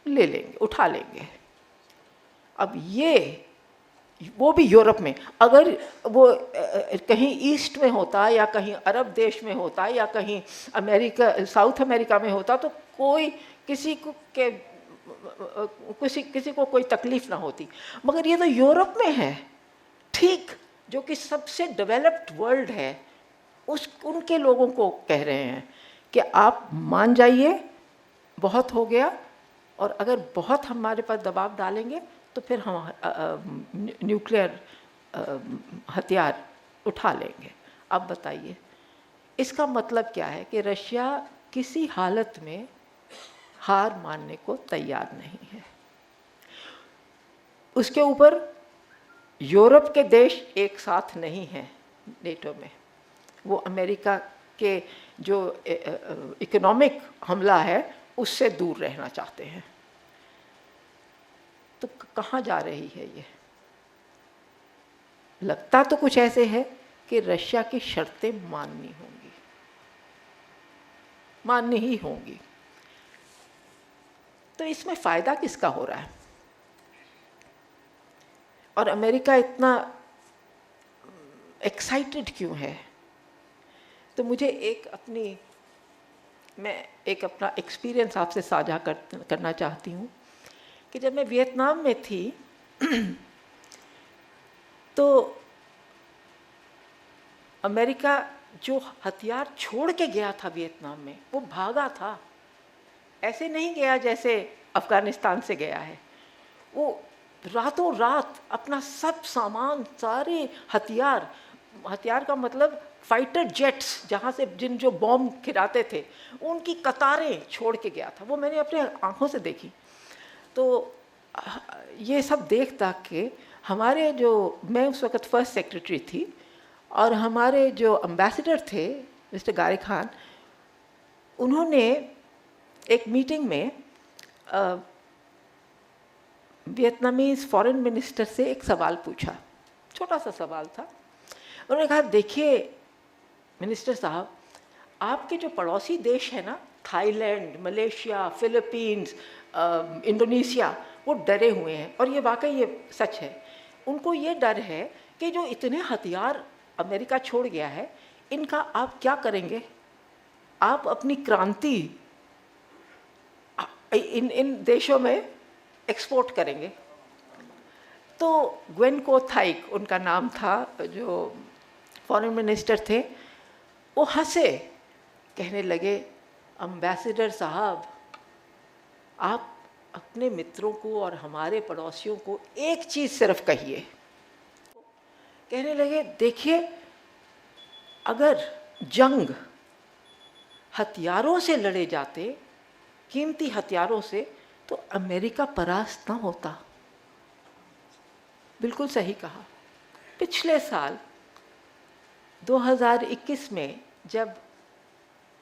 ले लेंगे, उठा लेंगे। अब वो भी यूरोप में, अगर वो कहीं ईस्ट में होता या कहीं अरब देश में होता या कहीं अमेरिका, साउथ अमेरिका में होता, तो कोई किसी को कोई तकलीफ ना होती। मगर ये तो यूरोप में है, ठीक, जो कि सबसे डेवलप्ड वर्ल्ड है, उनके लोगों को कह रहे हैं कि आप मान जाइए, बहुत हो गया, और अगर बहुत हमारे पास दबाव डालेंगे तो फिर हम न्यूक्लियर हथियार उठा लेंगे। अब बताइए, इसका मतलब क्या है कि रशिया किसी हालत में हार मानने को तैयार नहीं है। उसके ऊपर यूरोप के देश एक साथ नहीं हैं नेटो में, वो अमेरिका के जो इकोनॉमिक हमला है उससे दूर रहना चाहते हैं। तो कहाँ जा रही है ये? लगता तो कुछ ऐसे है कि रशिया की शर्तें माननी ही होंगी। तो इसमें फ़ायदा किसका हो रहा है? और अमेरिका इतना एक्साइटेड क्यों है? तो मुझे मैं एक अपना एक्सपीरियंस आपसे साझा करना चाहती हूँ कि जब मैं वियतनाम में थी तो अमेरिका जो हथियार छोड़ के गया था वियतनाम में, वो भागा था। ऐसे नहीं गया जैसे अफ़गानिस्तान से गया है। वो रातों रात अपना सब सामान, सारे हथियार का मतलब फाइटर जेट्स, जहाँ से जो बॉम्ब गिराते थे, उनकी कतारें छोड़ के गया था। वो मैंने अपने आँखों से देखी। तो ये सब देख के हमारे मैं उस वक़्त फर्स्ट सेक्रेटरी थी, और हमारे जो एम्बेसडर थे मिस्टर गारे खान, उन्होंने एक मीटिंग में वियतनामीज़ फॉरेन मिनिस्टर से एक सवाल पूछा, छोटा सा सवाल था। उन्होंने कहा, देखिए मिनिस्टर साहब, आपके जो पड़ोसी देश है ना, थाईलैंड, मलेशिया, फिलीपींस, इंडोनेशिया, वो डरे हुए हैं, और ये वाकई ये सच है। उनको ये डर है कि जो इतने हथियार अमेरिका छोड़ गया है, इनका आप क्या करेंगे? आप अपनी क्रांति इन इन देशों में एक्सपोर्ट करेंगे। तो ग्वेन को थाइक उनका नाम था, जो फॉरेन मिनिस्टर थे, वो हंसे, कहने लगे, अम्बेसडर साहब, आप अपने मित्रों को और हमारे पड़ोसियों को एक चीज़ सिर्फ कहिए। कहने लगे, देखिए, अगर जंग हथियारों से लड़े जाते, कीमती हथियारों से, तो अमेरिका परास्त ना होता। बिल्कुल सही कहा। पिछले साल 2021 में जब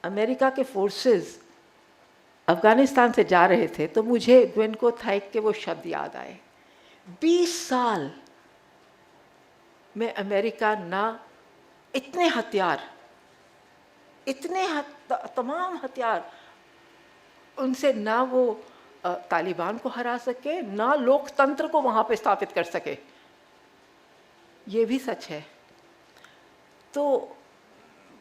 अमेरिका के फोर्सेस अफ़गानिस्तान से जा रहे थे, तो मुझे ग्वेन को थाइक के वो शब्द याद आए, 20 साल में अमेरिका ना इतने हथियार, तमाम हथियार, उनसे ना वो तालिबान को हरा सके, ना लोकतंत्र को वहाँ पे स्थापित कर सके। ये भी सच है। तो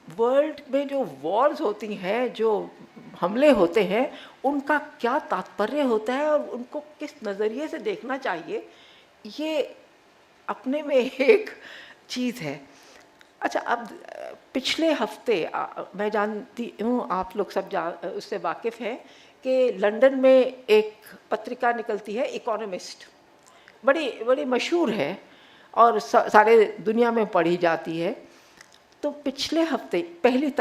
वर्ल्ड में जो वॉर्स होती हैं, जो हमले होते हैं, उनका क्या तात्पर्य होता है और उनको किस नज़रिए से देखना चाहिए, ये अपने में एक चीज़ है। अच्छा, अब पिछले हफ्ते मैं जानती हूँ, आप लोग सब उससे वाकिफ़ हैं कि लंदन में एक पत्रिका निकलती है, इकोनॉमिस्ट, बड़ी मशहूर है और सारे दुनिया में पढ़ी जाती है। तो पिछले हफ्ते पहली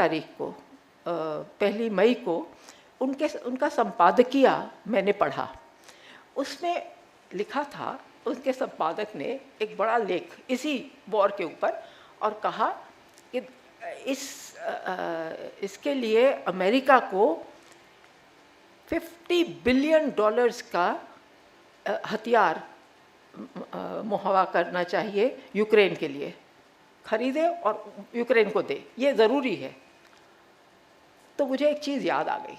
मई को उनका संपादकीय मैंने पढ़ा। उसमें लिखा था, उनके संपादक ने एक बड़ा लेख इसी वॉर के ऊपर, और कहा कि इसके लिए अमेरिका को $50 बिलियन का हथियार मुहैया करना चाहिए यूक्रेन के लिए, खरीदे और यूक्रेन को दे, ये ज़रूरी है। तो मुझे एक चीज़ याद आ गई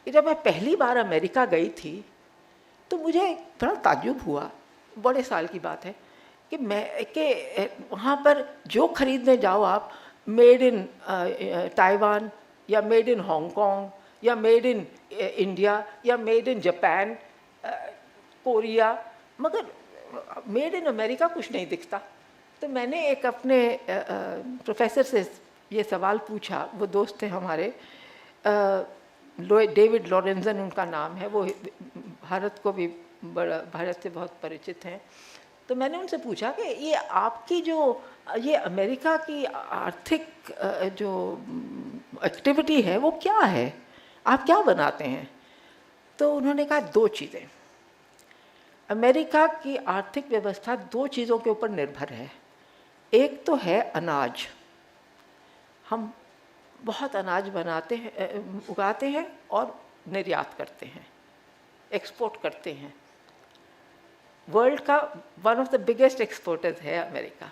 कि जब मैं पहली बार अमेरिका गई थी, तो मुझे बड़ा ताज्जुब हुआ, बड़े साल की बात है, कि वहाँ पर जो खरीदने जाओ आप, मेड इन ताइवान, या मेड इन हांगकांग, या मेड इन इंडिया, या मेड इन जापान, कोरिया, मगर मेड इन अमेरिका कुछ नहीं दिखता। तो मैंने एक अपने प्रोफेसर से ये सवाल पूछा, वो दोस्त थे हमारे, डेविड लॉरेंजन उनका नाम है, वो भारत से बहुत परिचित हैं। तो मैंने उनसे पूछा कि ये आपकी ये अमेरिका की आर्थिक जो एक्टिविटी है वो क्या है, आप क्या बनाते हैं? तो उन्होंने कहा, 2 चीज़ें। अमेरिका की आर्थिक व्यवस्था 2 चीज़ों के ऊपर निर्भर है। एक तो है अनाज, हम बहुत अनाज बनाते हैं, उगाते हैं और निर्यात करते हैं, एक्सपोर्ट करते हैं। वर्ल्ड का one of the biggest exporters है अमेरिका।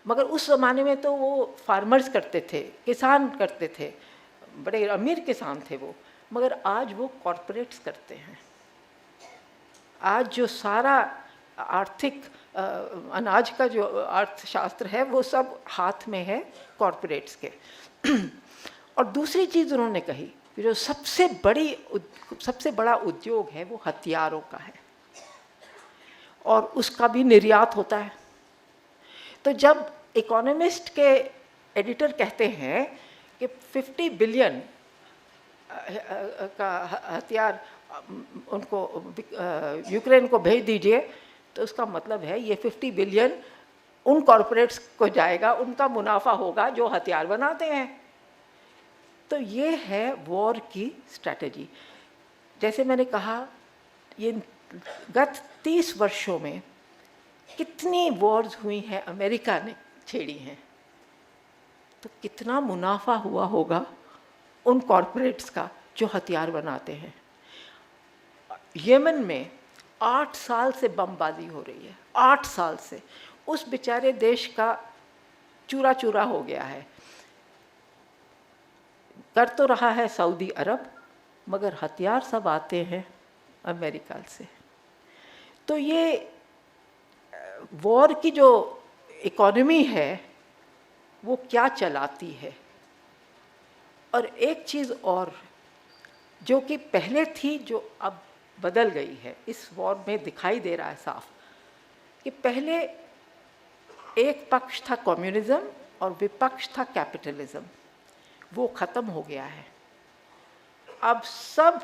मगर उस ज़माने में तो वो फार्मर्स करते थे, किसान करते थे, बड़े अमीर किसान थे वो। मगर आज वो कॉरपोरेट्स करते हैं। आज जो सारा आर्थिक अनाज का जो अर्थशास्त्र है, वो सब हाथ में है कॉरपोरेट्स के। और दूसरी चीज़ उन्होंने कही कि जो सबसे बड़ा उद्योग है वो हथियारों का है, और उसका भी निर्यात होता है। तो जब इकोनॉमिस्ट के एडिटर कहते हैं कि 50 बिलियन का हथियार उनको यूक्रेन को भेज दीजिए, तो उसका मतलब है ये 50 बिलियन उन कॉरपोरेट्स को जाएगा, उनका मुनाफा होगा जो हथियार बनाते हैं। तो ये है वॉर की स्ट्रैटेजी। जैसे मैंने कहा, ये गत 30 वर्षों में कितनी वॉर्स हुई हैं, अमेरिका ने छेड़ी हैं, तो कितना मुनाफा हुआ होगा उन कॉरपोरेट्स का जो हथियार बनाते हैं। यमन में 8 साल से बमबाजी हो रही है, 8 साल से। उस बेचारे देश का चूरा चूरा हो गया है। कर तो रहा है सऊदी अरब, मगर हथियार सब आते हैं अमेरिका से। तो ये वॉर की जो इकोनॉमी है वो क्या चलाती है। और एक चीज़ और जो कि पहले थी, जो अब बदल गई है, इस वॉर में दिखाई दे रहा है साफ, कि पहले एक पक्ष था कम्युनिज्म और विपक्ष था कैपिटलिज्म। वो ख़त्म हो गया है। अब सब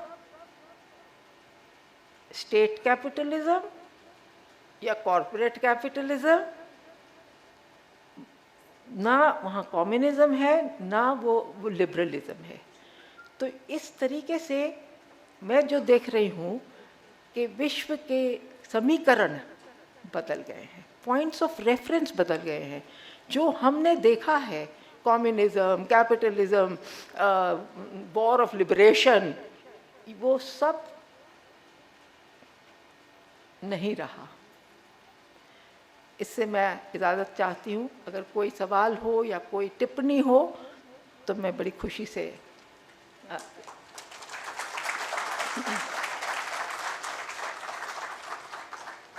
स्टेट कैपिटलिज्म या कॉरपोरेट कैपिटलिज्म, ना वहाँ कम्युनिज्म है ना वो लिबरलिज्म है। तो इस तरीके से मैं जो देख रही हूँ कि विश्व के समीकरण बदल गए हैं, पॉइंट्स ऑफ रेफरेंस बदल गए हैं। जो हमने देखा है, communism, capitalism, war of liberation, वो सब नहीं रहा। इससे मैं इजाज़त चाहती हूँ। अगर कोई सवाल हो या कोई टिप्पणी हो तो मैं बड़ी खुशी से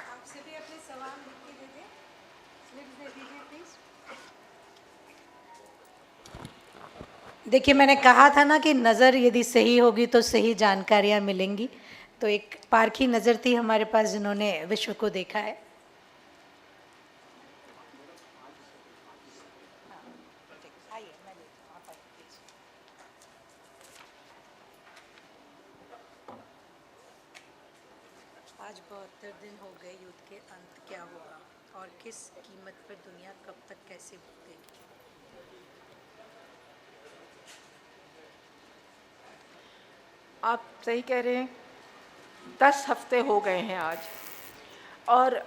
आपसे भी अपने सवाल लिख के दे दें, स्लिप्स दे दीजिए प्लीज। देखिए, मैंने कहा था ना कि नज़र यदि सही होगी तो सही जानकारियाँ मिलेंगी। तो एक पारखी नज़र थी हमारे पास जिन्होंने विश्व को देखा है। आज 72 दिन हो गए युद्ध के, अंत क्या होगा और किस कीमत पर दुनिया कब तक कैसे भुगतेगी? आप सही कह रहे हैं। 10 हफ्ते हो गए हैं आज। और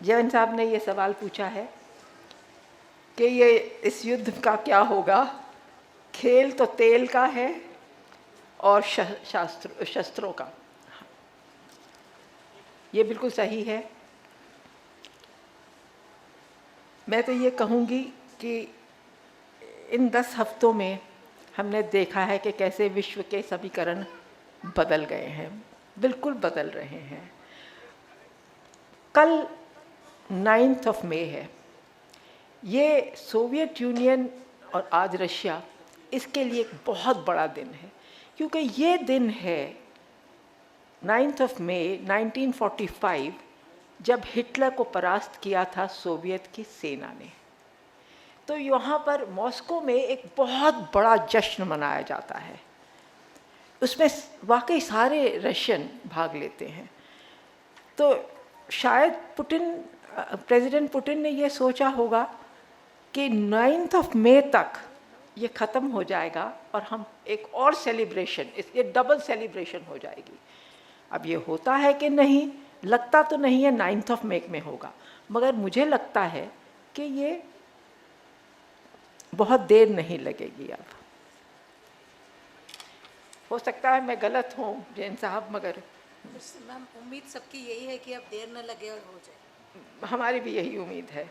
जैन साहब ने ये सवाल पूछा है कि ये इस युद्ध का क्या होगा। खेल तो तेल का है और शस्त्रों का। ये बिल्कुल सही है। मैं तो ये कहूँगी कि इन 10 हफ्तों में हमने देखा है कि कैसे विश्व के समीकरण बदल गए हैं, बिल्कुल बदल रहे हैं। कल 9 मई है। ये सोवियत यूनियन और आज रशिया, इसके लिए एक बहुत बड़ा दिन है, क्योंकि ये दिन है 9 मई 1945, जब हिटलर को परास्त किया था सोवियत की सेना ने। तो यहाँ पर मॉस्को में एक बहुत बड़ा जश्न मनाया जाता है। उसमें वाकई सारे रशियन भाग लेते हैं। तो शायद प्रेसिडेंट पुतिन ने ये सोचा होगा कि 9 मई तक ये ख़त्म हो जाएगा और हम एक और सेलिब्रेशन, ये डबल सेलिब्रेशन हो जाएगी। अब ये होता है कि नहीं, लगता तो नहीं है 9 मई में होगा, मगर मुझे लगता है कि ये बहुत देर नहीं लगेगी। अब हो सकता है मैं गलत हूँ जैन साहब, मगर मैम उम्मीद सबकी यही है कि अब देर न लगे और हो जाए। हमारी भी यही उम्मीद है।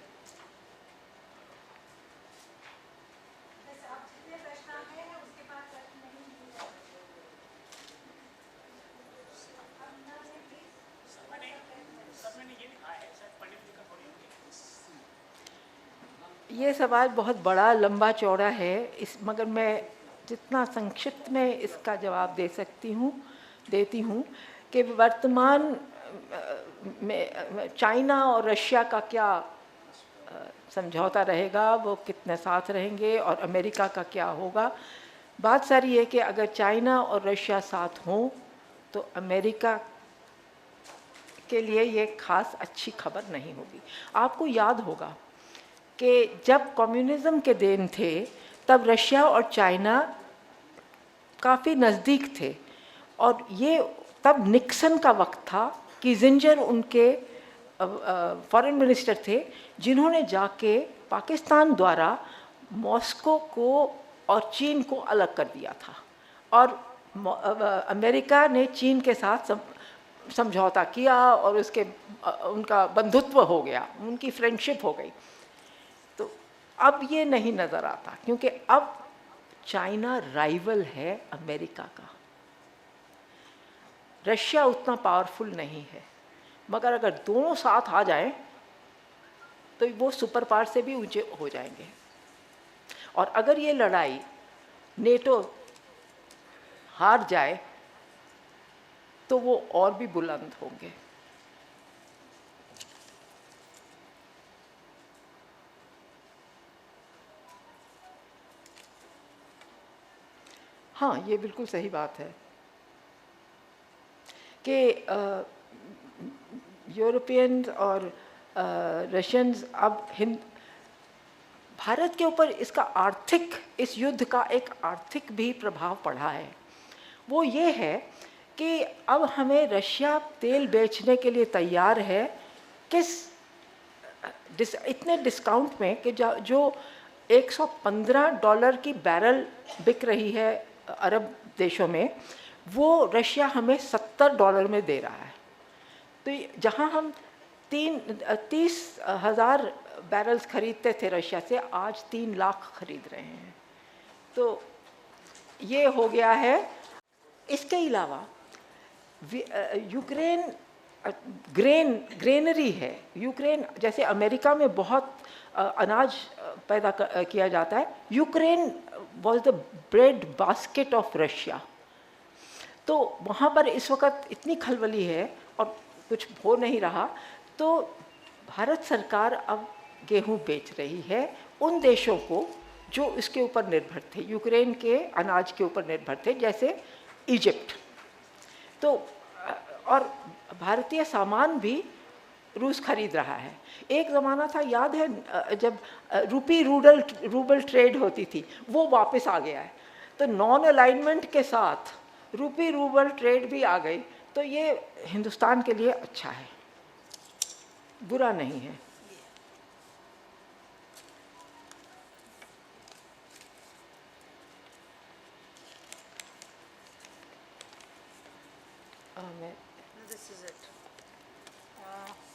ये सवाल बहुत बड़ा लंबा चौड़ा है, मगर मैं जितना संक्षिप्त में इसका जवाब देती हूँ कि वर्तमान में चाइना और रशिया का क्या समझौता रहेगा, वो कितने साथ रहेंगे, और अमेरिका का क्या होगा। बात सारी है कि अगर चाइना और रशिया साथ हों तो अमेरिका के लिए ये खास अच्छी खबर नहीं होगी। आपको याद होगा कि जब कम्युनिज्म के दिन थे तब रशिया और चाइना काफ़ी नज़दीक थे, और ये तब निक्सन का वक्त था। किसिंजर उनके फॉरेन मिनिस्टर थे, जिन्होंने जाके पाकिस्तान द्वारा मॉस्को को और चीन को अलग कर दिया था, और अमेरिका ने चीन के साथ समझौता किया और उनका बंधुत्व हो गया, उनकी फ्रेंडशिप हो गई। तो अब ये नहीं नज़र आता, क्योंकि अब चाइना राइवल है अमेरिका का। रशिया उतना पावरफुल नहीं है, मगर अगर दोनों साथ आ जाएं तो वो सुपर पावर से भी ऊंचे हो जाएंगे। और अगर ये लड़ाई नेटो हार जाए तो वो और भी बुलंद होंगे। हाँ, ये बिल्कुल सही बात है कि यूरोपियंस और रशियंस अब भारत के ऊपर इसका आर्थिक, इस युद्ध का एक आर्थिक भी प्रभाव पड़ा है। वो ये है कि अब हमें रशिया तेल बेचने के लिए तैयार है इतने डिस्काउंट में कि जो $115 की बैरल बिक रही है अरब देशों में, वो रशिया हमें $70 में दे रहा है। तो जहाँ हम 30,000 बैरल्स खरीदते थे रशिया से, आज 3 लाख खरीद रहे हैं। तो ये हो गया है। इसके अलावा यूक्रेन ग्रेनरी है। यूक्रेन, जैसे अमेरिका में बहुत अनाज पैदा किया जाता है, Ukraine was the bread basket of Russia. तो वहाँ पर इस वक्त इतनी खलबली है और कुछ हो नहीं रहा, तो भारत सरकार अब गेहूँ बेच रही है उन देशों को जो इसके ऊपर निर्भर थे, यूक्रेन के अनाज के ऊपर निर्भर थे, जैसे इजिप्ट। तो और भारतीय सामान भी रूस खरीद रहा है। एक ज़माना था, याद है, जब रूबल ट्रेड होती थी, वो वापस आ गया है। तो नॉन अलाइनमेंट के साथ रूपी रूबल ट्रेड भी आ गई, तो ये हिंदुस्तान के लिए अच्छा है, बुरा नहीं है।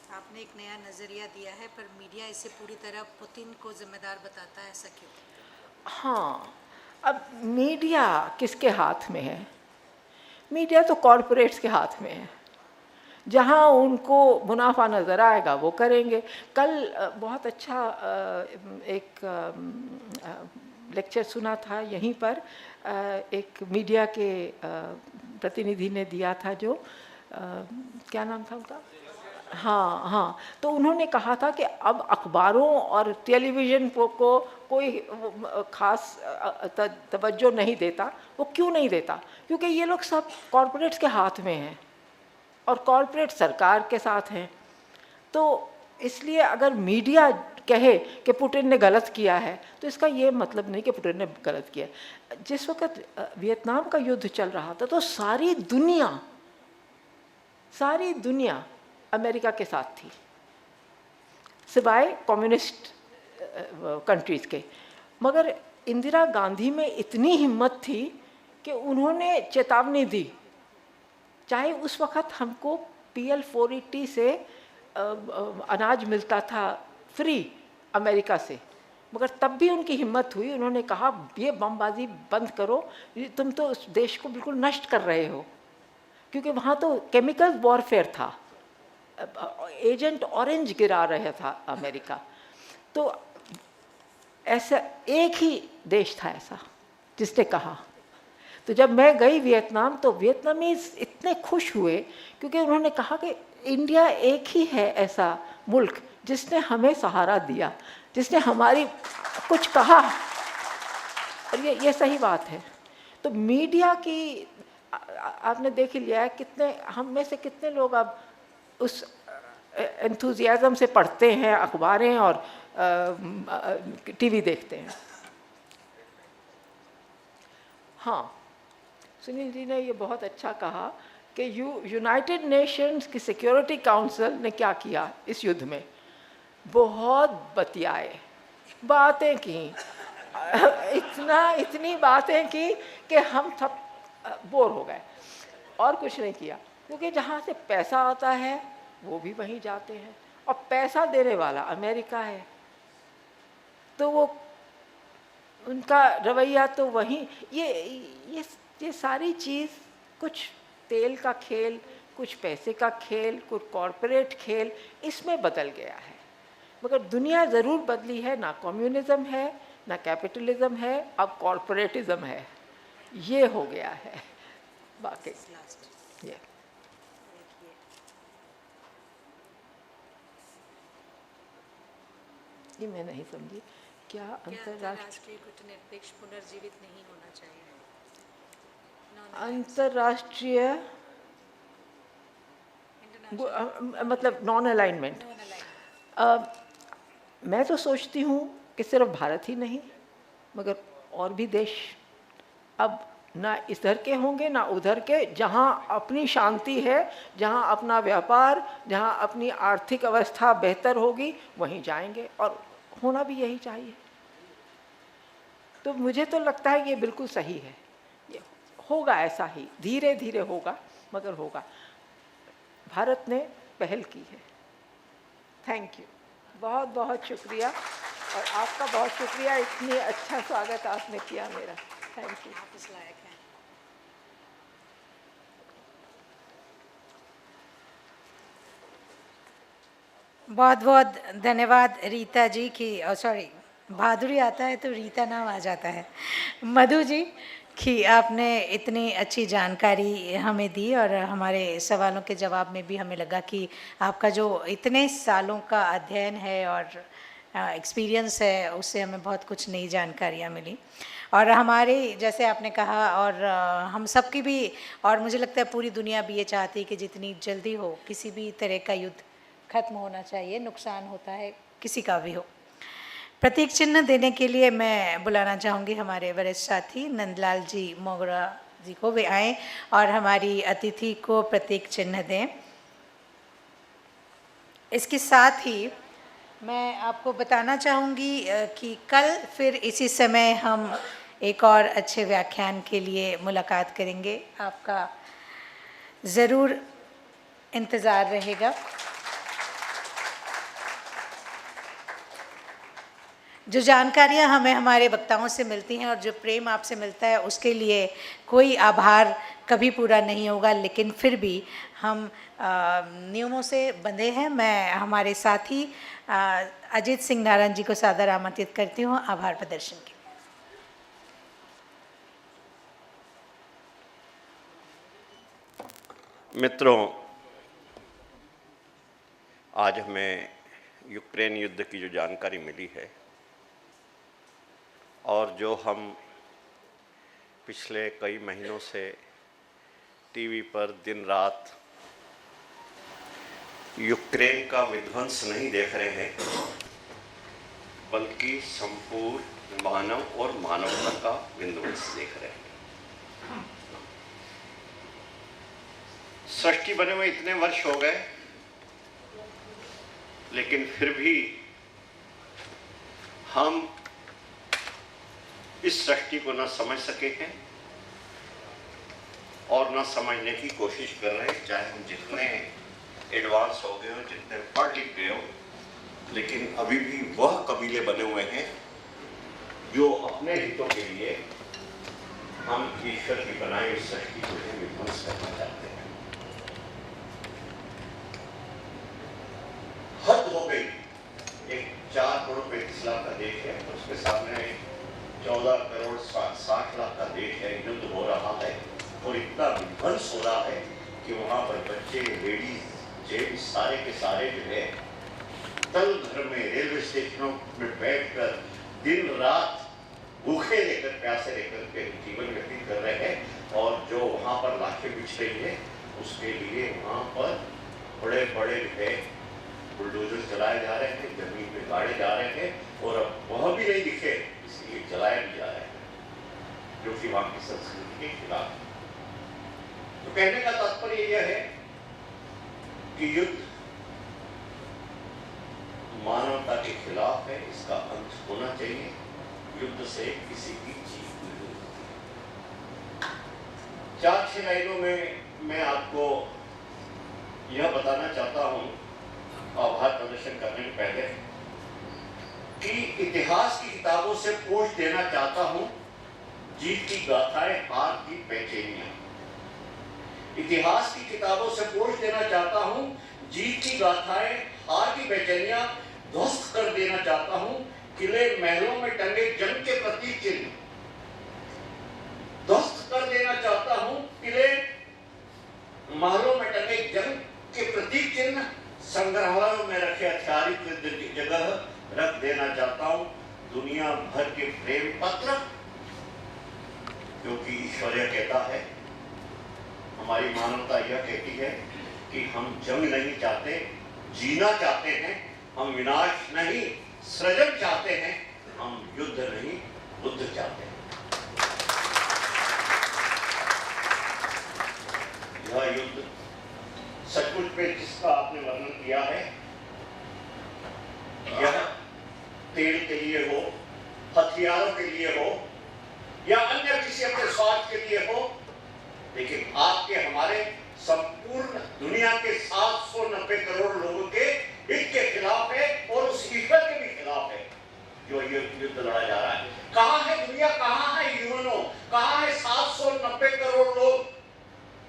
आपने एक नया नज़रिया दिया है, पर मीडिया इसे पूरी तरह पुतिन को जिम्मेदार बताता है, ऐसा क्यों? हाँ, अब मीडिया किसके हाथ में है? मीडिया तो कॉरपोरेट्स के हाथ में है। जहाँ उनको मुनाफा नज़र आएगा वो करेंगे। कल बहुत अच्छा एक लेक्चर सुना था यहीं पर, एक मीडिया के प्रतिनिधि ने दिया था, जो क्या नाम था उनका? हाँ हाँ, तो उन्होंने कहा था कि अब अखबारों और टेलीविज़न को कोई ख़ास तवज्जो नहीं देता। वो क्यों नहीं देता? क्योंकि ये लोग सब कॉरपोरेट्स के हाथ में हैं और कॉरपोरेट सरकार के साथ हैं। तो इसलिए अगर मीडिया कहे कि पुतिन ने गलत किया है, तो इसका ये मतलब नहीं कि पुतिन ने गलत किया। जिस वक्त वियतनाम का युद्ध चल रहा था, तो सारी दुनिया अमेरिका के साथ थी, सिवाय कम्युनिस्ट कंट्रीज़ के। मगर इंदिरा गांधी में इतनी हिम्मत थी कि उन्होंने चेतावनी दी, चाहे उस वक़्त हमको PL 480 से अनाज मिलता था फ्री अमेरिका से, मगर तब भी उनकी हिम्मत हुई। उन्होंने कहा, ये बमबाजी बंद करो, तुम तो उस देश को बिल्कुल नष्ट कर रहे हो। क्योंकि वहाँ तो केमिकल वॉरफेयर था, एजेंट ऑरेंज गिरा रहा था अमेरिका। तो ऐसा एक ही देश था ऐसा जिसने कहा। तो जब मैं गई वियतनाम, तो वियतनामीज इतने खुश हुए, क्योंकि उन्होंने कहा कि इंडिया एक ही है ऐसा मुल्क जिसने हमें सहारा दिया, जिसने हमारी कुछ कहा। और ये सही बात है। तो मीडिया की आपने देख ही लिया है, कितने हम में से कितने लोग अब उस एंथुजियाज्म से पढ़ते हैं अखबारें और टीवी देखते हैं। हाँ, सुनील जी ने ये बहुत अच्छा कहा कि यूनाइटेड नेशंस की सिक्योरिटी काउंसिल ने क्या किया इस युद्ध में। बहुत बतियाए, बातें की, इतनी बातें की कि हम सब बोर हो गए, और कुछ नहीं किया। क्योंकि जहाँ से पैसा आता है वो भी वहीं जाते हैं, और पैसा देने वाला अमेरिका है। तो वो उनका रवैया तो वहीं ये सारी चीज़, कुछ तेल का खेल, कुछ पैसे का खेल, कुछ कॉरपोरेट खेल, इसमें बदल गया है। मगर दुनिया ज़रूर बदली है, ना कम्युनिज्म है ना कैपिटलिज्म है, अब कॉरपोरेटिज्म है, ये हो गया है बाकी। ये मैं नहीं समझी, क्या अंतर्राष्ट्रीय कूटनिरपेक्ष पुनर्जीवित नहीं होना चाहिए? अंतर्राष्ट्रीय मतलब नॉन अलाइनमेंट। मैं तो सोचती हूँ कि सिर्फ भारत ही नहीं मगर और भी देश अब ना इधर के होंगे ना उधर के, जहाँ अपनी शांति है, जहाँ अपना व्यापार, जहाँ अपनी आर्थिक अवस्था बेहतर होगी, वहीं जाएंगे, और होना भी यही चाहिए। तो मुझे तो लगता है ये बिल्कुल सही है, ये होगा, ऐसा ही धीरे धीरे होगा, मगर होगा। भारत ने पहल की है। थैंक यू, बहुत बहुत शुक्रिया, और आपका बहुत शुक्रिया, इतनी अच्छा स्वागत आपने किया मेरा। Thank you. आप इस लायक हैं। बहुत बहुत धन्यवाद रीता जी की, सॉरी भादुरी आता है तो रीता नाम आ जाता है, मधु जी कि आपने इतनी अच्छी जानकारी हमें दी, और हमारे सवालों के जवाब में भी हमें लगा कि आपका जो इतने सालों का अध्ययन है और एक्सपीरियंस है, उससे हमें बहुत कुछ नई जानकारियाँ मिली। और हमारे, जैसे आपने कहा, और हम सबकी भी, और मुझे लगता है पूरी दुनिया भी ये चाहती है कि जितनी जल्दी हो किसी भी तरह का युद्ध खत्म होना चाहिए, नुकसान होता है किसी का भी हो। प्रतीक चिन्ह देने के लिए मैं बुलाना चाहूँगी हमारे वरिष्ठ साथी नंदलाल जी मोगरा जी को, वे आएँ और हमारी अतिथि को प्रतीक चिन्ह दें। इसके साथ ही मैं आपको बताना चाहूँगी कि कल फिर इसी समय हम एक और अच्छे व्याख्यान के लिए मुलाकात करेंगे, आपका ज़रूर इंतज़ार रहेगा। जो जानकारियाँ हमें हमारे वक्ताओं से मिलती हैं और जो प्रेम आपसे मिलता है, उसके लिए कोई आभार कभी पूरा नहीं होगा, लेकिन फिर भी हम नियमों से बंधे हैं। मैं हमारे साथी अजीत सिंह नारायण जी को सादर आमंत्रित करती हूँ आभार प्रदर्शन के। मित्रों, आज हमें यूक्रेन युद्ध की जो जानकारी मिली है और जो हम पिछले कई महीनों से टीवी पर दिन रात यूक्रेन का विध्वंस नहीं देख रहे हैं, बल्कि संपूर्ण मानव और मानवता का विध्वंस देख रहे हैं। सृष्टि बने हुए इतने वर्ष हो गए, लेकिन फिर भी हम इस सृष्टि को न समझ सके हैं और न समझने की कोशिश कर रहे हैं, चाहे हम जितने एडवांस हो गए हो, जितने पढ़ लिख गए हो, लेकिन अभी भी वह कबीले बने हुए हैं जो अपने हितों के लिए हम ईश्वर की बनाई हुई सृष्टि को विध्वंस करना चाहते हैं। हद हो गई। एक 4 करोड़ 35 लाख का देश है, उसके सामने 14 करोड़ 60 लाख का देश है, युद्ध हो रहा है और इतना विध्वंस हो रहा है कि वहां पर बच्चे, लेडीज, जेंट्स सारे के सारे जो है तल घर में, रेलवे स्टेशनों में बैठकर दिन रात भूखे लेकर, प्यासे लेकर के जीवन व्यतीत कर रहे हैं। और जो वहां पर लाशें बिछ रही है, उसके लिए वहां पर बड़े बड़े जो बुलडोजर चलाए जा रहे हैं, जमीन पे गाड़े जा रहे हैं, और अब वह भी नहीं दिखे इसलिए जलाए भी जा रहे हैं, जो कि वहां की संस्कृति के खिलाफ है। तो कहने का तात्पर्य यह है कि युद्ध मानवता के खिलाफ है, इसका अंत होना चाहिए। युद्ध से किसी की जीत नहीं होती। 4-6 लाइनों में मैं आपको यह बताना चाहता हूं, आभार प्रदर्शन करने के पहले, कि इतिहास की किताबों से पोंछ देना चाहता हूं जीत की गाथाएं, हार की बेचैनियां। इतिहास की किताबों से पोंछ देना चाहता हूं जीत की गाथाएं, हार की बेचैनियां। ध्वस्त कर देना चाहता हूं किले महलों में टंगे जंग के प्रतीक चिन्ह। ध्वस्त कर देना चाहता हूं किले महलों में टंगे जंग के प्रतीक चिन्ह। संग्रहालयों में रखे हथियार की जगह रख देना चाहता हूं दुनिया भर के प्रेम पत्र, क्योंकि ईश्वरीय कहता है, हमारी मानवता यह कहती है कि हम जंग नहीं चाहते, जीना चाहते हैं। हम विनाश नहीं सृजन चाहते हैं। हम युद्ध नहीं बुद्ध चाहते हैं। यह युद्ध सचमुच में जिसका आपने वर्णन किया है, यह तेल के लिए हो, हथियारों के लिए हो या अन्य किसी अपने स्वार्थ के लिए हो, लेकिन आपके हमारे संपूर्ण दुनिया के 790 करोड़ लोगों के हित के खिलाफ है और उस ईश्वर के भी खिलाफ है जो ये युद्ध लड़ा जा रहा है। कहां है दुनिया, कहां है यूएनओ, कहां है 790 करोड़ लोग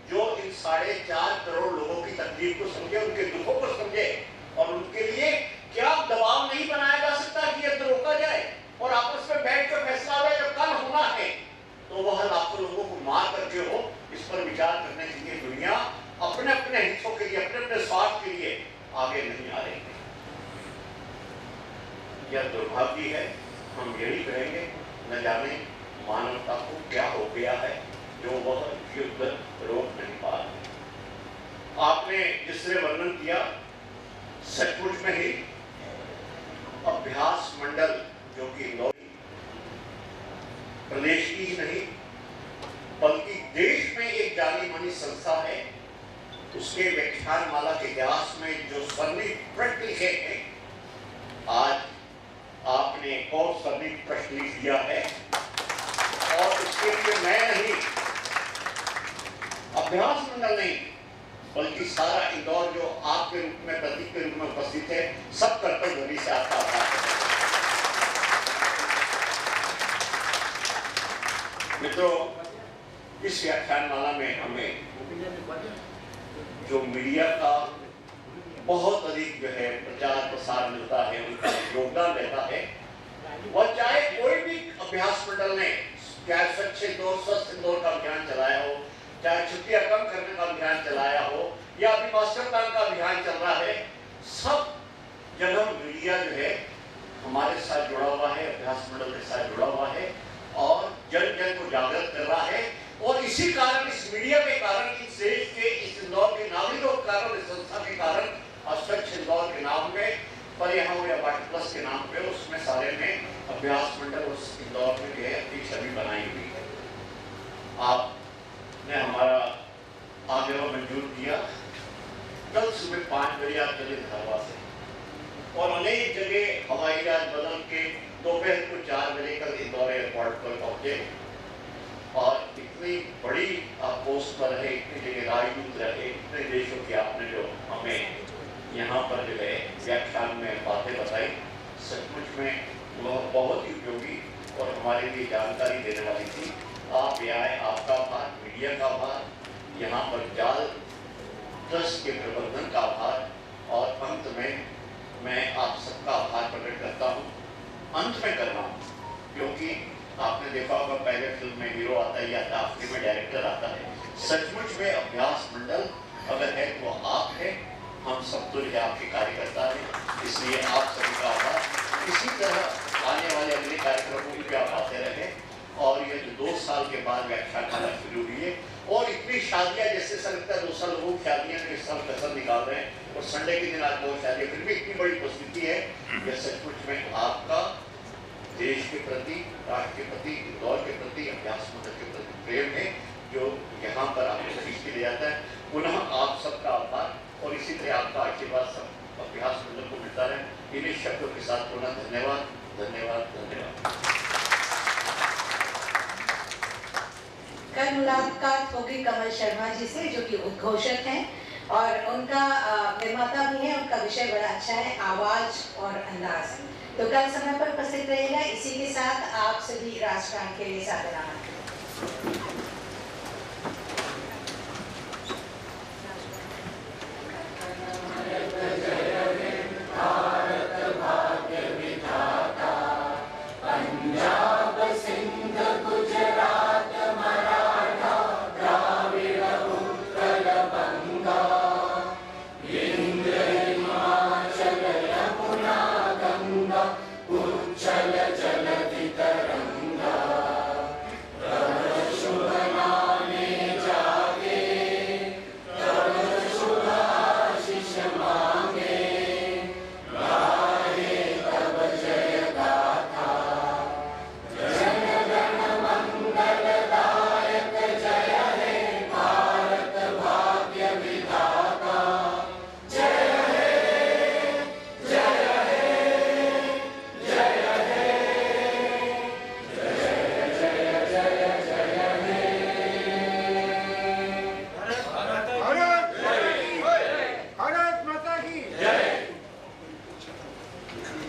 जो इन 4.5 करोड़ लोगों की तकलीफ को समझे, उनके दुखों को समझे और उनके लिए क्या दबाव नहीं बनाया जा सकता कि युद्ध रोका जाए और आपस में बैठ कर फैसला हो जो कल होना है तो वह लाखों लोगों को मार करके हो। इस पर विचार करने के लिए दुनिया अपने अपने हितों के लिए, अपने अपने स्वार्थ के लिए आगे नहीं आ रही है। यह दुर्भाग्य है। हम यही कहेंगे, न जाने मानवता को क्या हो गया है जो वह युद्ध रोक नहीं पा रहे। आपने जिसने वर्णन किया, सचमुच में ही अभ्यास मंडल जो कि इंदौर प्रदेश की ही नहीं बल्कि देश में एक जानी मानी संस्था है, उसके व्याख्यानमाला के इतिहास में जो स्वर्णिम प्रश्न लिखे हैं, आज आपने एक और स्वर्णिम प्रश्न लिख दिया है और उसके लिए मैं नहीं, अभ्यास मंडल नहीं बल्कि सारा इंदौर जो आपके रूप में, प्रतीक के रूप में उपस्थित है, सब कर्तव्य ध्वनि से आपका आभार है। मित्रों, इस व्याख्यानमाला में हमें जो मीडिया का बहुत अधिक जो है प्रचार प्रसार मिलता है, उनका योगदान रहता है, वह चाहे कोई भी अभ्यास मंडल ने, चाहे स्वच्छ इंदौर, स्वस्थ इंदौर का अभियान चलाया हो, चाहे छुट्टियां कम करने का अभियान चलाया हो या अभी मास्टर प्लान का अभियान चल रहा है, सब जगह मीडिया जो है हमारे साथ जुड़ा हुआ है, अभ्यास मंडल के साथ जुड़ा हुआ है और जन जन को जागृत कर रहा है। और इसी कारण, इस मीडिया के कारण, इस देश के, इस इंदौर के नागरिकों के कारण, इस संस्था के कारण स्वच्छ इंदौर के नाम में, पर यहाँ या वाटर प्लस के नाम पे, उसमें सारे में अभ्यास मंडल उस इंदौर में जो है अपनी छवि बनाई हुई है। आपने हमारा आग्रह मंजूर किया, कल सुबह 5 बजे आप चले धारवा से और अनेक जगह हवाई जहाज बदल के दोपहर को 4 बजे कल इंदौर एयरपोर्ट पर पहुंचे और इतनी बड़ी पोस्ट पर रहे, इतनी जगह राजदूत रहे, इतने देशों की आपने जो हमें यहाँ पर जो है व्याख्यान में बातें बताई, सचमुच में वह बहुत ही उपयोगी और हमारे लिए जानकारी देने वाली थी। आप ये आए, आपका आभार, मीडिया का आभार, यहाँ पर जाल ट्रस्ट के प्रबंधन का आभार और अंत में मैं आप सबका आभार प्रकट करता हूँ। अंत में कर रहा हूँ क्योंकि आपने देखा होगा पहले फिल्म में हीरो आता है या आखिरी में डायरेक्टर आता है। सचमुच में अभ्यास मंडल अगर है तो आप है, हम सब तो आपके कार्यकर्ता हैं, इसलिए आप सभी का आभार। इसी तरह आने वाले अगले कार्यक्रमों की आप आते रहे और ये जो 2 साल के बाद व्याख्यानमाला शुरू हुई है और इतनी शादियां, जैसे सर लगता है 2 साल लोग शादियां में इस साल कसर निकाल रहे हैं और संडे के दिन आज 2 शादियां, फिर भी इतनी बड़ी उपस्थिति है। यह सचमुच में आपका देश के प्रति, राष्ट्र के प्रति, इंदौर के प्रति, अभ्यास मंडल के प्रति प्रेम है जो यहाँ पर आपको खींच के ले जाता है। पुनः आप सबका आभार और इसी तरह आपका आशीर्वाद सब अभ्यास मंडल को मिलता रहे। इन्हीं शब्दों के साथ पुनः धन्यवाद, धन्यवाद, धन्यवाद। कल मुलाकात होगी कमल शर्मा जी से जो कि उद्घोषक हैं और उनका निर्माता भी है। उनका विषय बड़ा अच्छा है, आवाज और अंदाज। तो कल समय पर उपस्थित रहिएगा। इसी के साथ आप सभी राष्ट्रगान के लिए सादर आमंत्रित।